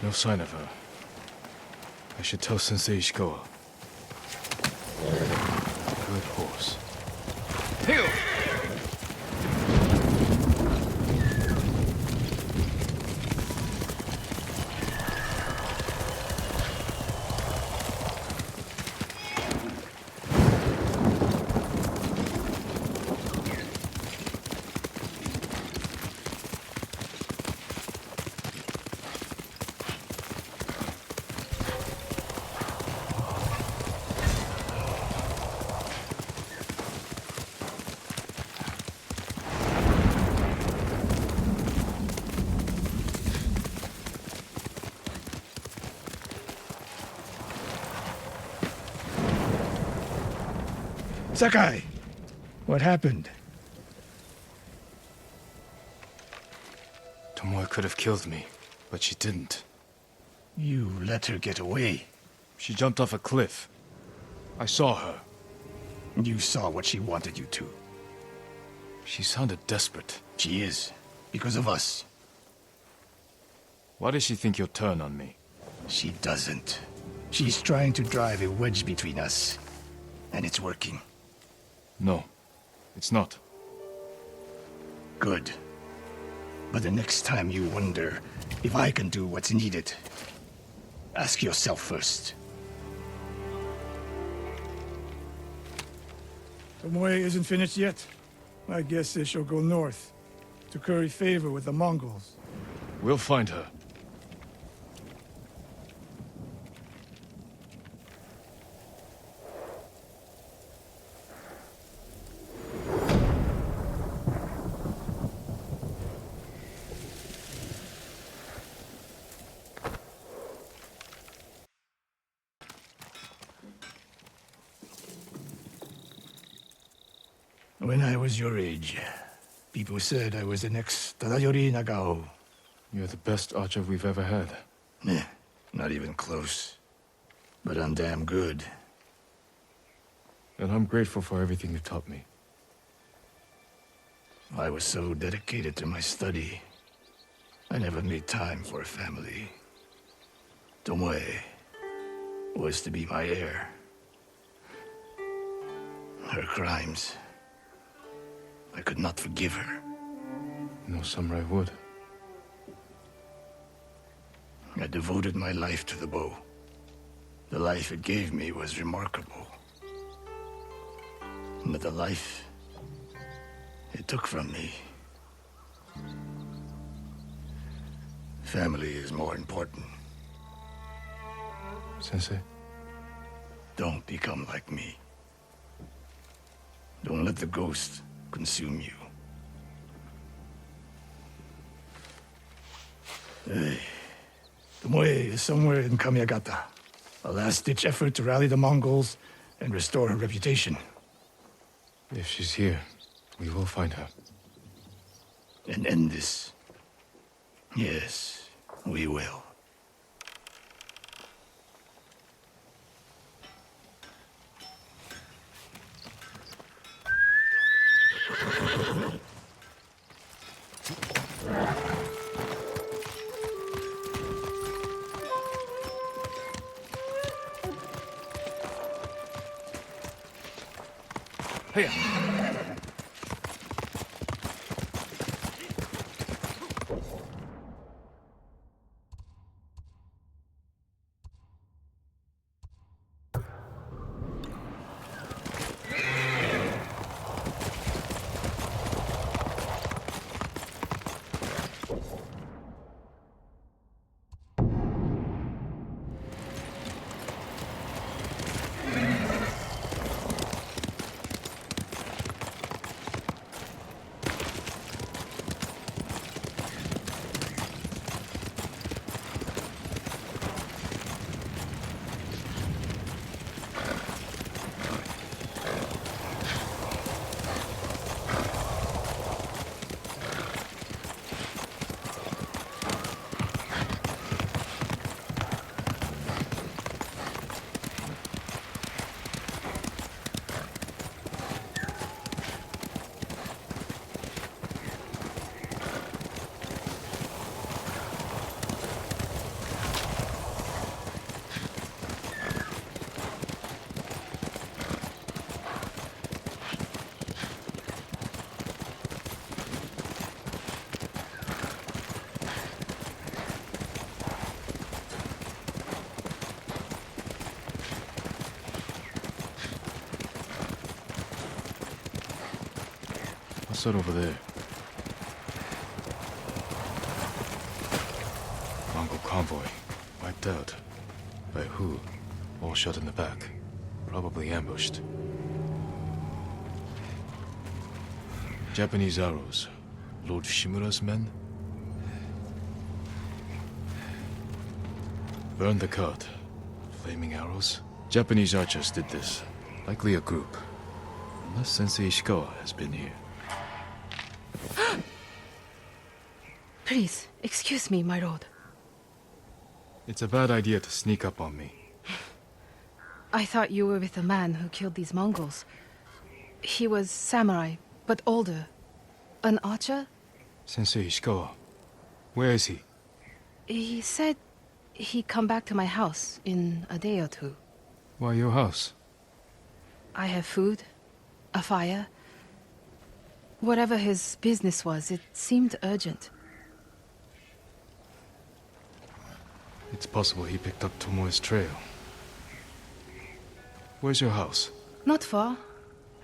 No sign of her. I should tell Sensei Ishikawa. Good horse. Heel! Sakai! What happened? Tomoe could have killed me, but she didn't. You let her get away. She jumped off a cliff. I saw her. You saw what she wanted you to. She sounded desperate. She is. Because of us. Why does she think you'll turn on me? She doesn't. She's trying to drive a wedge between us. And it's working. No, it's not. Good. But the next time you wonder if I can do what's needed, ask yourself first. Tomoe isn't finished yet. I guess she'll go north, to curry favor with the Mongols. We'll find her. When I was your age, people said I was the next Tadayori Nagao. You're the best archer we've ever had. Not even close. But I'm damn good. And I'm grateful for everything you taught me. I was so dedicated to my study, I never made time for a family. Tomoe was to be my heir. Her crimes, I could not forgive her. No samurai would. I devoted my life to the bow. The life it gave me was remarkable. But the life it took from me... Family is more important. Sensei? Don't become like me. Don't let the ghost consume you. Hey. Tomoe is somewhere in Kamiagata. A last-ditch effort to rally the Mongols and restore her reputation. If she's here, we will find her. And end this. Yes, we will. Hey! What's that over there? Mongol convoy. Wiped out. By who? All shot in the back. Probably ambushed. Japanese arrows. Lord Shimura's men? Burn the cart. Flaming arrows? Japanese archers did this. Likely a group. Unless Sensei Ishikawa has been here. Please, excuse me, my lord. It's a bad idea to sneak up on me. I thought you were with the man who killed these Mongols. He was samurai, but older. An archer? Sensei Ishikawa. Where is he? He said he'd come back to my house in a day or two. Why your house? I have food, a fire. Whatever his business was, it seemed urgent. It's possible he picked up Tomoe's trail. Where's your house? Not far,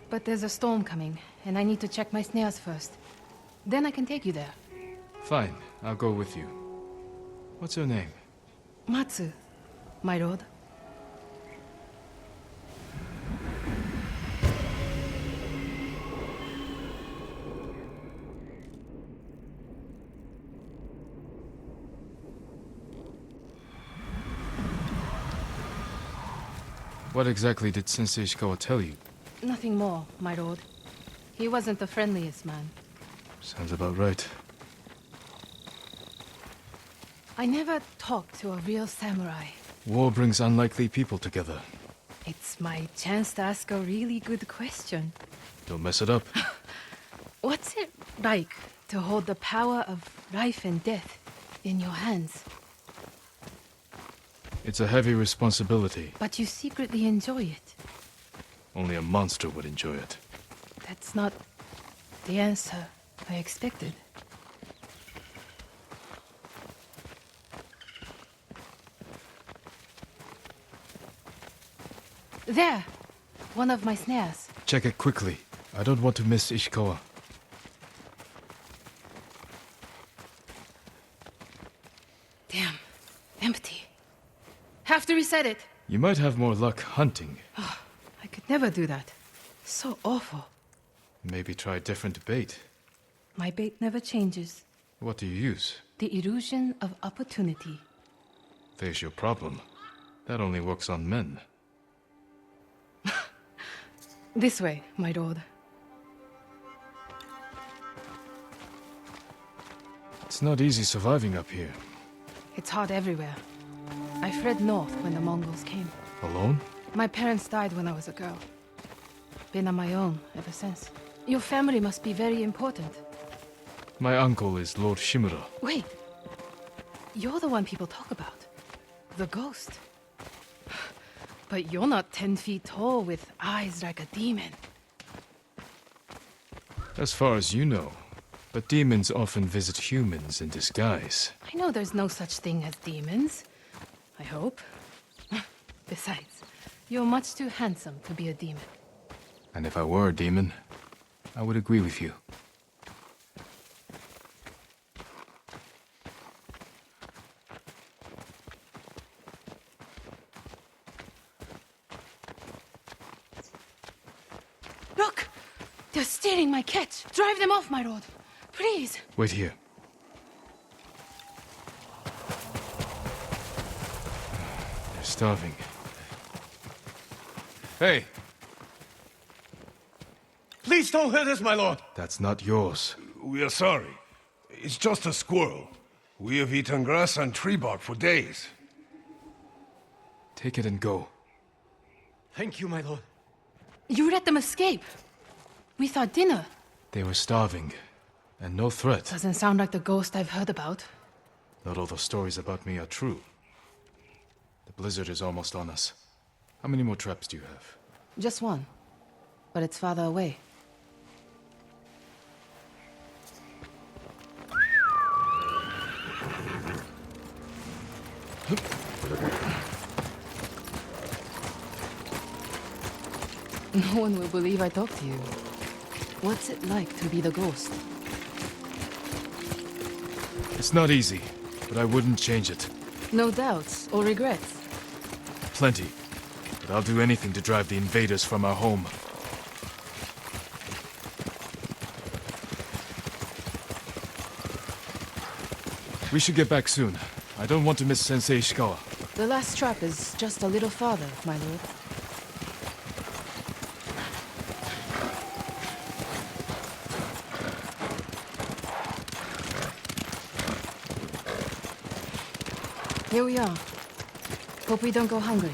but there's a storm coming, and I need to check my snares first. Then I can take you there. Fine, I'll go with you. What's your name? Matsu, my lord. What exactly did Sensei Ishikawa tell you? Nothing more, my lord. He wasn't the friendliest man. Sounds about right. I never talked to a real samurai. War brings unlikely people together. It's my chance to ask a really good question. Don't mess it up. What's it like to hold the power of life and death in your hands? It's a heavy responsibility. But you secretly enjoy it. Only a monster would enjoy it. That's not the answer I expected. There! One of my snares. Check it quickly. I don't want to miss Ishikawa. Damn. Empty. Have to reset it. You might have more luck hunting. I could never do that. So awful. Maybe try a different bait. My bait never changes. What do you use? The illusion of opportunity. There's your problem. That only works on men. This way, my lord. It's not easy surviving up here. It's hard everywhere. I fled north when the Mongols came. Alone? My parents died when I was a girl. Been on my own ever since. Your family must be very important. My uncle is Lord Shimura. Wait. You're the one people talk about. The ghost. But you're not 10 feet tall with eyes like a demon. As far as you know. But demons often visit humans in disguise. I know there's no such thing as demons. I hope. Besides, you're much too handsome to be a demon. And if I were a demon, I would agree with you. Look! They're stealing my catch! Drive them off, my lord! Please! Wait here. They're starving. Hey! Please don't hurt us, my lord. That's not yours. We are sorry. It's just a squirrel. We have eaten grass and tree bark for days. Take it and go. Thank you, my lord. You let them escape! We thought dinner. They were starving. And no threat. Doesn't sound like the ghost I've heard about. Not all the stories about me are true. The blizzard is almost on us. How many more traps do you have? Just one. But it's farther away. No one will believe I talked to you. What's it like to be the ghost? It's not easy, but I wouldn't change it. No doubts or regrets. Plenty. But I'll do anything to drive the invaders from our home. We should get back soon. I don't want to miss Sensei Ishikawa. The last trap is just a little farther, my lord. Here we are. Hope we don't go hungry.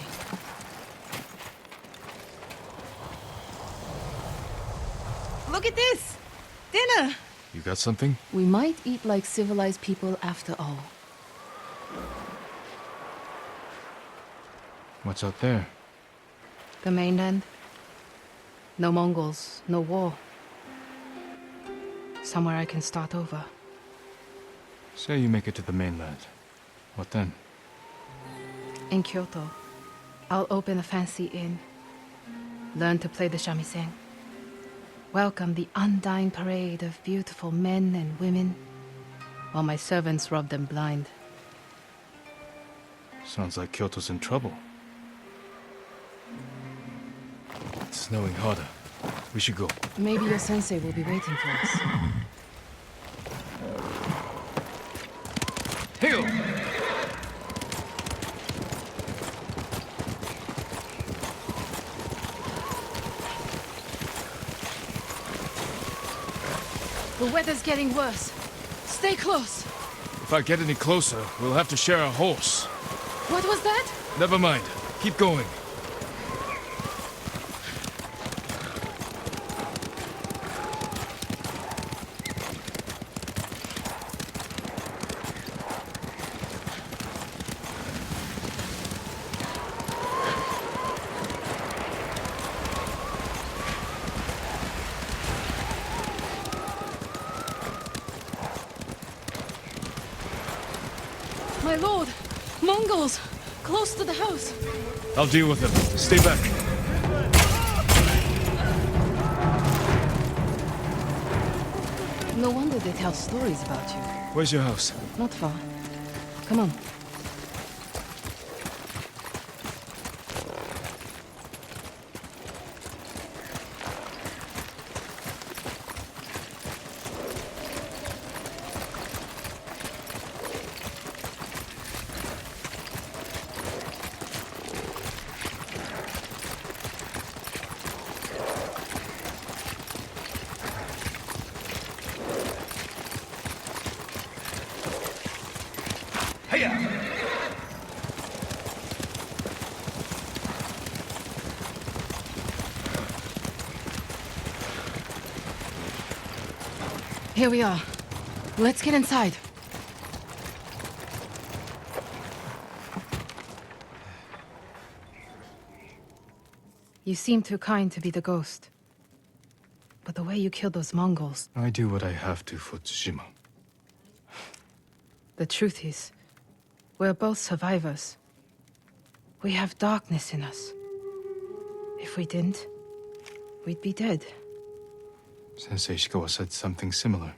Look at this! Dinner! You got something? We might eat like civilized people after all. What's out there? The mainland. No Mongols, no war. Somewhere I can start over. Say you make it to the mainland. What then? In Kyoto, I'll open a fancy inn. Learn to play the shamisen. Welcome the undying parade of beautiful men and women, while my servants rub them blind. Sounds like Kyoto's in trouble. It's snowing harder. We should go. Maybe your sensei will be waiting for us. Hail! The weather's getting worse. Stay close. If I get any closer, we'll have to share a horse. What was that? Never mind. Keep going. My lord! Mongols! Close to the house! I'll deal with them. Stay back. No wonder they tell stories about you. Where's your house? Not far. Come on. Here we are. Let's get inside. You seem too kind to be the ghost. But the way you killed those Mongols... I do what I have to for Tsushima. The truth is, we're both survivors. We have darkness in us. If we didn't, we'd be dead. Sensei Ishikawa said something similar.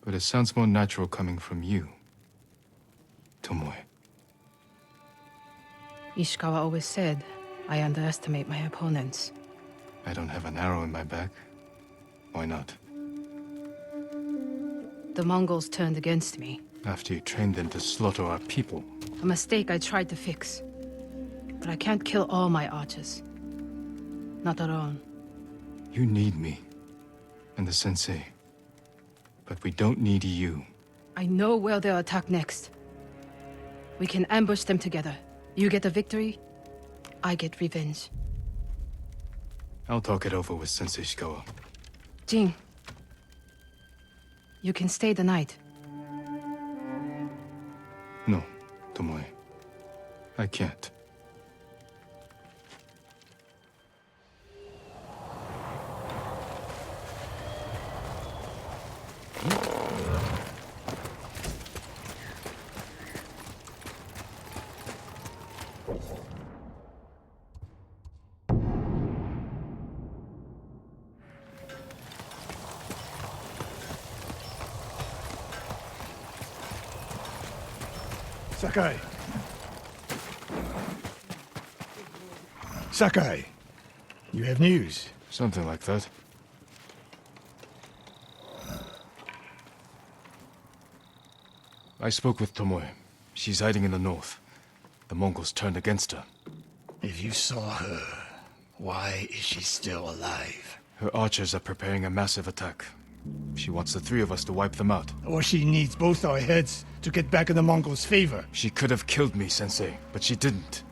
But it sounds more natural coming from you, Tomoe. Ishikawa always said, I underestimate my opponents. I don't have an arrow in my back. Why not? The Mongols turned against me. After you trained them to slaughter our people. A mistake I tried to fix. But I can't kill all my archers. Not alone. You need me. And the Sensei. But we don't need you. I know where they'll attack next. We can ambush them together. You get the victory, I get revenge. I'll talk it over with Sensei Ishikawa. Jin, you can stay the night. No, Tomoe. I can't. Sakai. Sakai, you have news? Something like that. I spoke with Tomoe. She's hiding in the north. The Mongols turned against her. If you saw her, why is she still alive? Her archers are preparing a massive attack. She wants the three of us to wipe them out. Or she needs both our heads to get back in the Mongols' favor. She could have killed me, Sensei, but she didn't.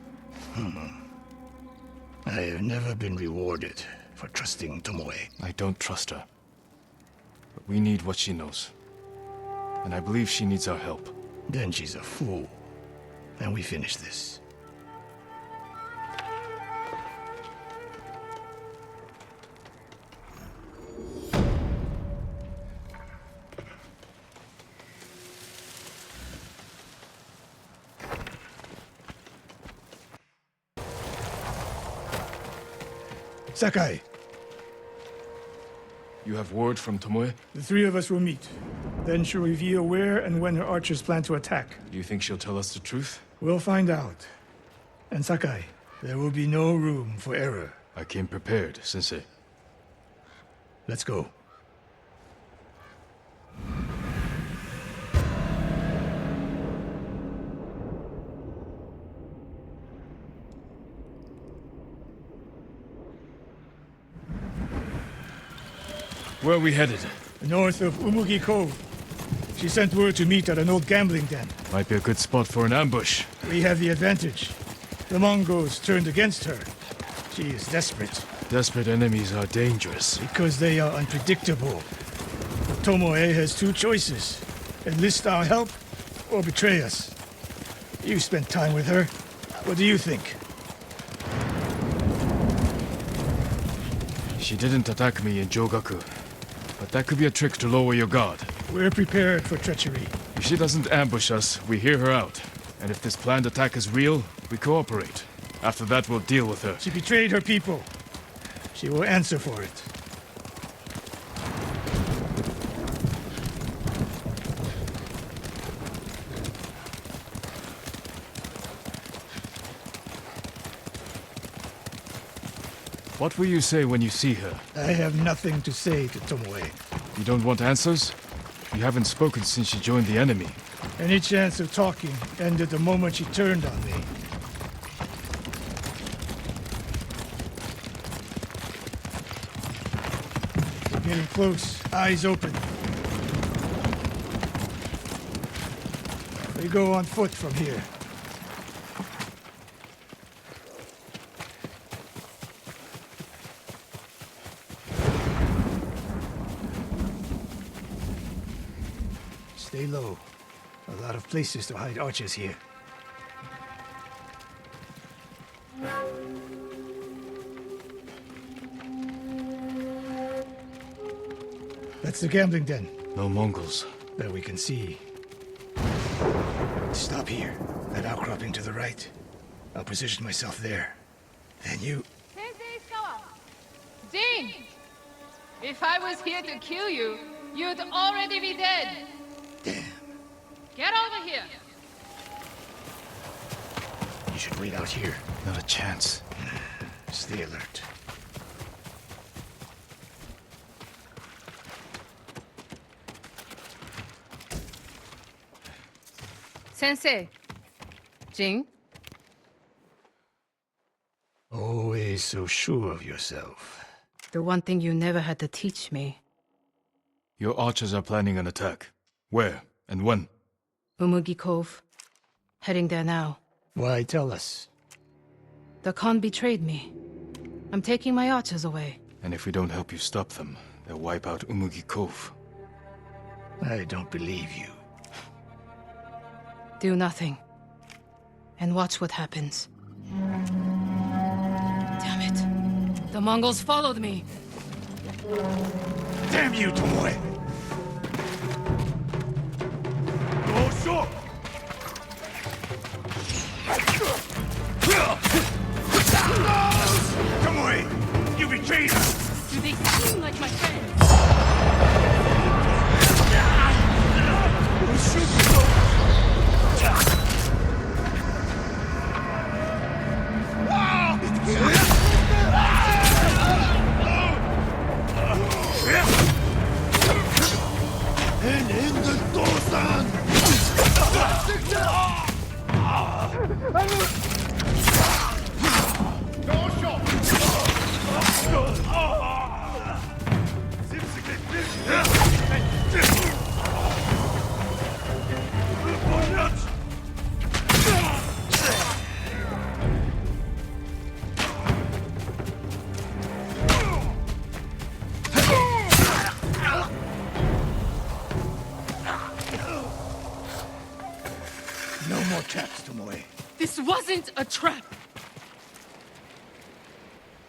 I have never been rewarded for trusting Tomoe. I don't trust her. But we need what she knows. And I believe she needs our help. Then she's a fool. And we finish this. Sakai, You have word from Tomoe? the three of us will meet. Then she'll reveal where and when her archers plan to attack. Do you think she'll tell us the truth? We'll find out. And Sakai, there will be no room for error. I came prepared, Sensei. Let's go. Where are we headed? North of Umugi Cove. She sent word to meet at an old gambling den. Might be a good spot for an ambush. We have the advantage. The Mongols turned against her. She is desperate. Desperate enemies are dangerous. Because they are unpredictable. Tomoe has two choices. Enlist our help, or betray us. You spent time with her. What do you think? She didn't attack me in Jogaku. But that could be a trick to lower your guard. We're prepared for treachery. If she doesn't ambush us, we hear her out. And if this planned attack is real, we cooperate. After that, we'll deal with her. She betrayed her people. She will answer for it. What will you say when you see her? I have nothing to say to Tomoe. You don't want answers? You haven't spoken since she joined the enemy. Any chance of talking ended the moment she turned on me. We're getting close. Eyes open. We go on foot from here. Stay low. A lot of places to hide archers here. That's the gambling den. No Mongols. That we can see. Stop here. That outcropping to the right. I'll position myself there. Then you... Sensei Ishikawa! Jin! If I was here to kill you, you'd already be dead! Damn. Get over here! You should wait out here. Not a chance. Stay alert. Sensei. Jin? Always so sure of yourself. The one thing you never had to teach me. Your archers are planning an attack. Where and when? Umugi Cove. Heading there now. Why tell us? The Khan betrayed me. I'm taking my archers away. And if we don't help you stop them, they'll wipe out Umugi Cove. I don't believe you. Do nothing. And watch what happens. Damn it. The Mongols followed me. Damn you, Tomoe! Oh, sure! Tomoe! You betrayed us! Do they seem like my friends? Ah! more traps, Tomoe. This wasn't a trap.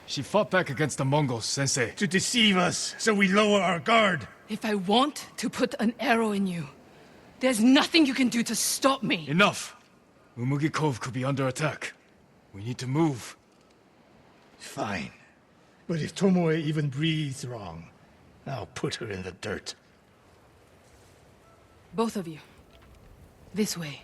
She fought back against the Mongols, Sensei. To deceive us, so we lower our guard. If I want to put an arrow in you, there's nothing you can do to stop me. Enough! Umugi Cove could be under attack. We need to move. Fine. But if Tomoe even breathes wrong, I'll put her in the dirt. Both of you. This way.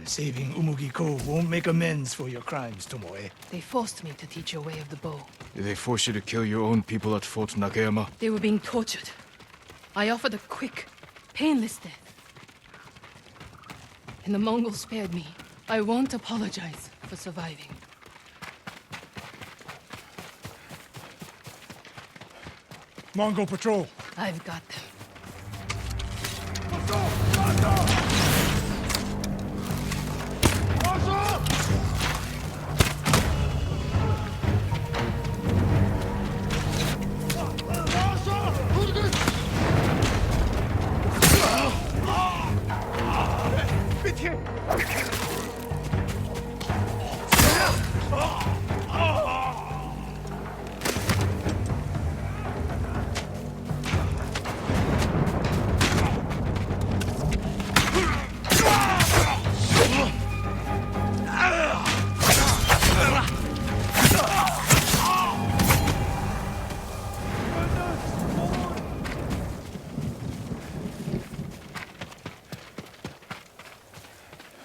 Saving Umugi Cove won't make amends for your crimes, Tomoe. They forced me to teach your way of the bow. Did they force you to kill your own people at Fort Nakayama? They were being tortured. I offered a quick, painless death. And the Mongols spared me. I won't apologize for surviving. Mongol patrol. I've got them.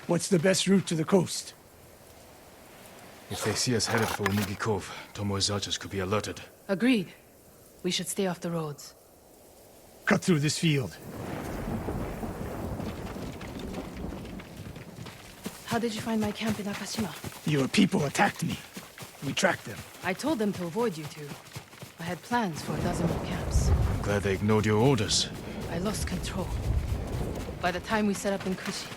What's the best route to the coast? If they see us headed for Umugi Cove, Tomoe's archers could be alerted. Agreed. We should stay off the roads. Cut through this field. How did you find my camp in Akashima? Your people attacked me. We tracked them. I told them to avoid you two. I had plans for a dozen more camps. I'm glad they ignored your orders. I lost control. By the time we set up in Kushi,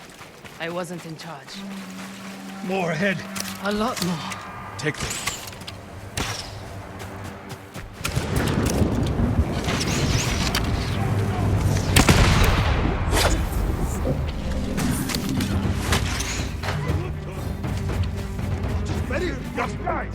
I wasn't in charge. More ahead. A lot more. Take them. Ready? Just right.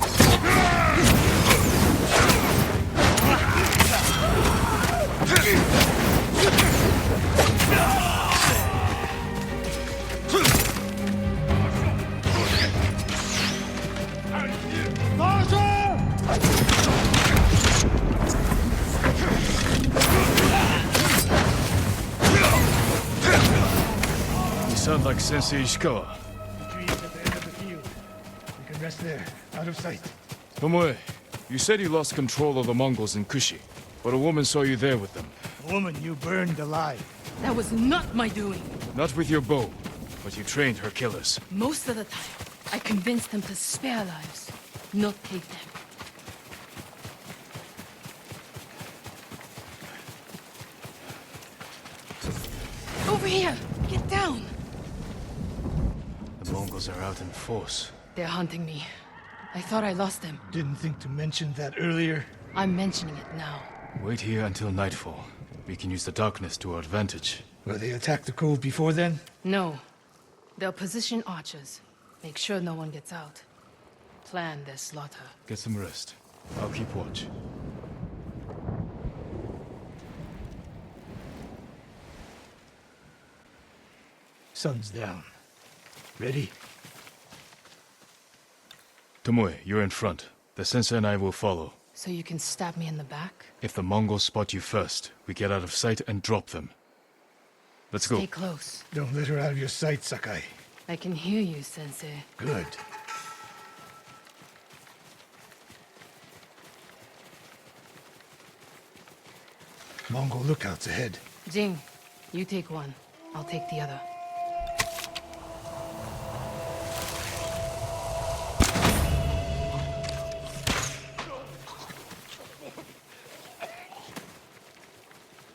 You sound like Sensei Ishikawa. Trees at the end of the field. We can rest there, out of sight. Tomoe, you said you lost control of the Mongols in Kushi, but a woman saw you there with them. A woman you burned alive. That was not my doing. Not with your bow, but you trained her killers. Most of the time, I convinced them to spare lives, not take them. Over here! Get down! The Mongols are out in force. They're hunting me. I thought I lost them. Didn't think to mention that earlier. I'm mentioning it now. Wait here until nightfall. We can use the darkness to our advantage. Will they attack the cove before then? No. They'll position archers. Make sure no one gets out. Plan their slaughter. Get some rest. I'll keep watch. Sun's down. Ready? Tomoe, you're in front. The sensei and I will follow. So you can stab me in the back? If the Mongols spot you first, we get out of sight and drop them. Let's go. Stay close. Don't let her out of your sight, Sakai. I can hear you, Sensei. Good. Mongol lookouts ahead. Jing, you take one. I'll take the other.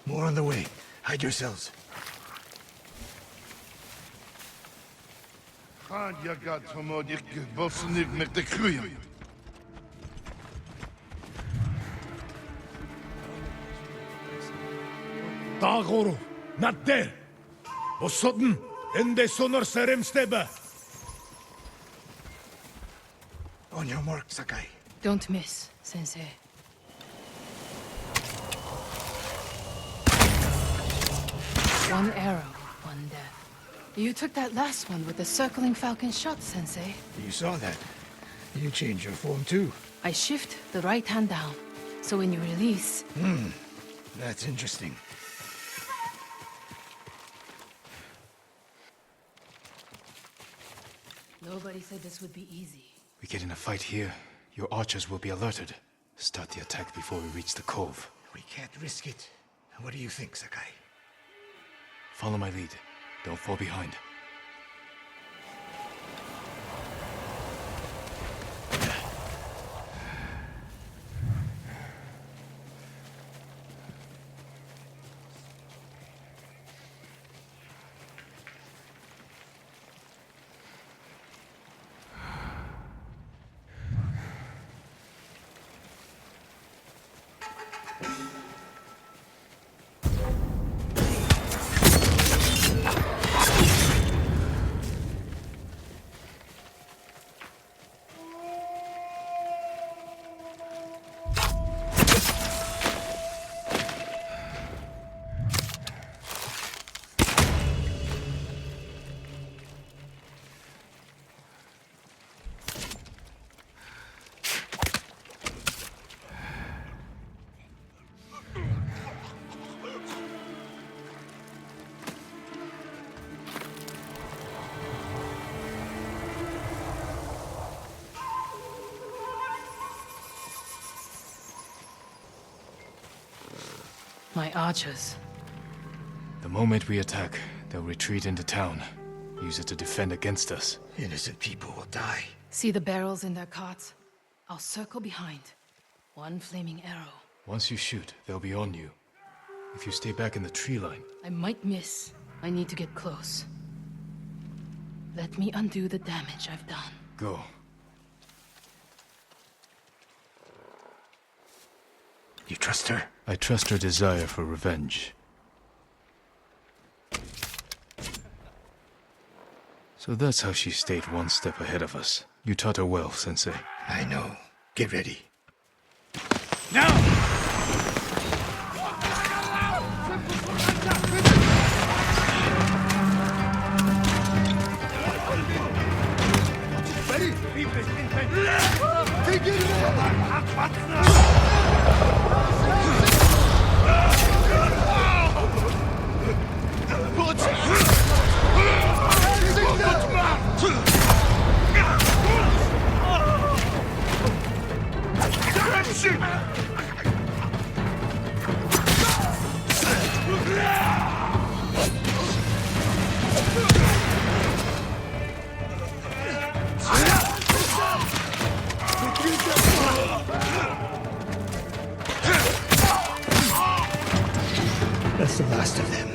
More on the way. Hide yourselves. Gaan je gaat vermoed ik bossen niet met de groeien. Dagoro, not there. O sudden, ende sonor serem steba. On your mark, Sakai. Don't miss, Sensei. One arrow, one death. You took that last one with the circling falcon shot, Sensei. You saw that. You changed your form too. I shift the right hand down, so when you release... That's interesting. Nobody said this would be easy. We get in a fight here, your archers will be alerted. Start the attack before we reach the cove. We can't risk it. What do you think, Sakai? Follow my lead. Don't fall behind. My archers. The moment we attack, they'll retreat into town. Use it to defend against us. Innocent people will die. See the barrels in their carts? I'll circle behind. One flaming arrow. Once you shoot, they'll be on you. If you stay back in the tree line... I might miss. I need to get close. Let me undo the damage I've done. Go. You trust her? I trust her desire for revenge. So that's how she stayed one step ahead of us. You taught her well, Sensei. I know. Get ready. Now! That's the last of them.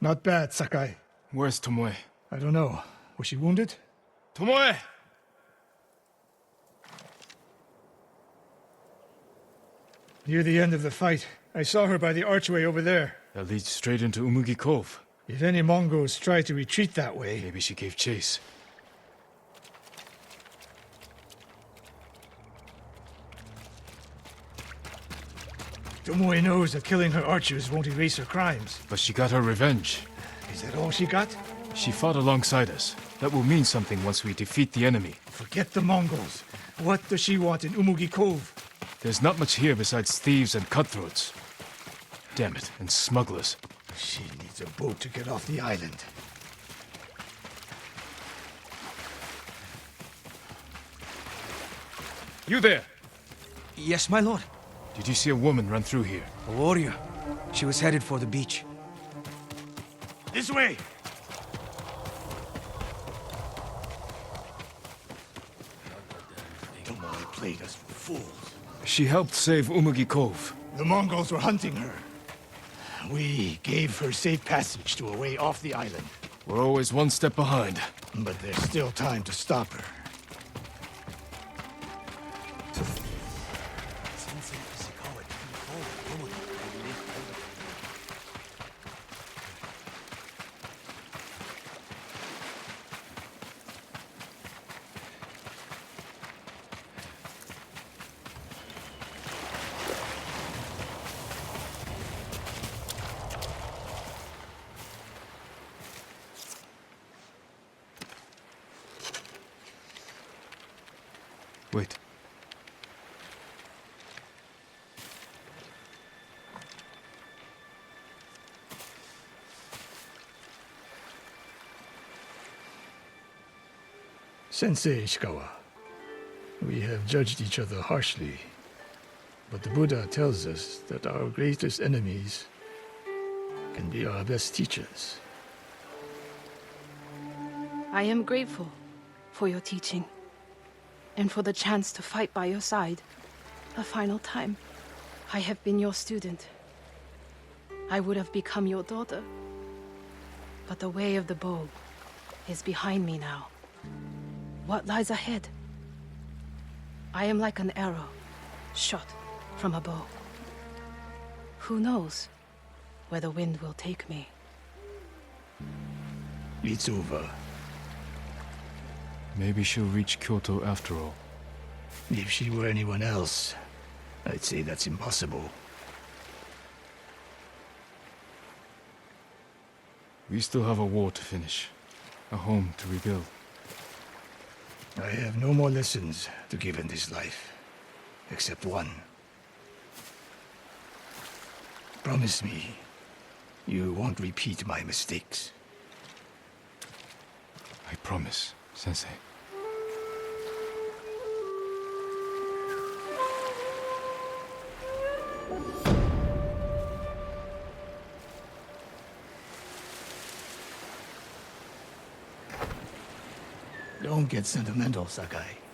Not bad, Sakai. Where's Tomoe? I don't know. Was she wounded? Tomoe! Near the end of the fight, I saw her by the archway over there. That leads straight into Umugi Cove. If any Mongols try to retreat that way... Maybe she gave chase. Tomoe knows that killing her archers won't erase her crimes. But she got her revenge. Is that all she got? She fought alongside us. That will mean something once we defeat the enemy. Forget the Mongols. What does she want in Umugi Cove? There's not much here besides thieves and cutthroats. Damn it, and smugglers. She needs a boat to get off the island. You there! Yes, my lord. Did you see a woman run through here? A warrior. She was headed for the beach. This way! Tomoe played us for fools. She helped save Umugi Cove. The Mongols were hunting her. We gave her safe passage to a way off the island. We're always one step behind. But there's still time to stop her. Sensei Ishikawa didn't fall the road and lived out of Wait. Sensei Ishikawa, we have judged each other harshly, but the Buddha tells us that our greatest enemies can be our best teachers. I am grateful for your teaching and for the chance to fight by your side a final time. I have been your student. I would have become your daughter. But the way of the bow is behind me now. What lies ahead? I am like an arrow shot from a bow. Who knows where the wind will take me? It's over. Maybe she'll reach Kyoto after all. If she were anyone else, I'd say that's impossible. We still have a war to finish. A home to rebuild. I have no more lessons to give in this life, except one. Promise me, you won't repeat my mistakes. I promise, Sensei. Don't get sentimental, Sakai.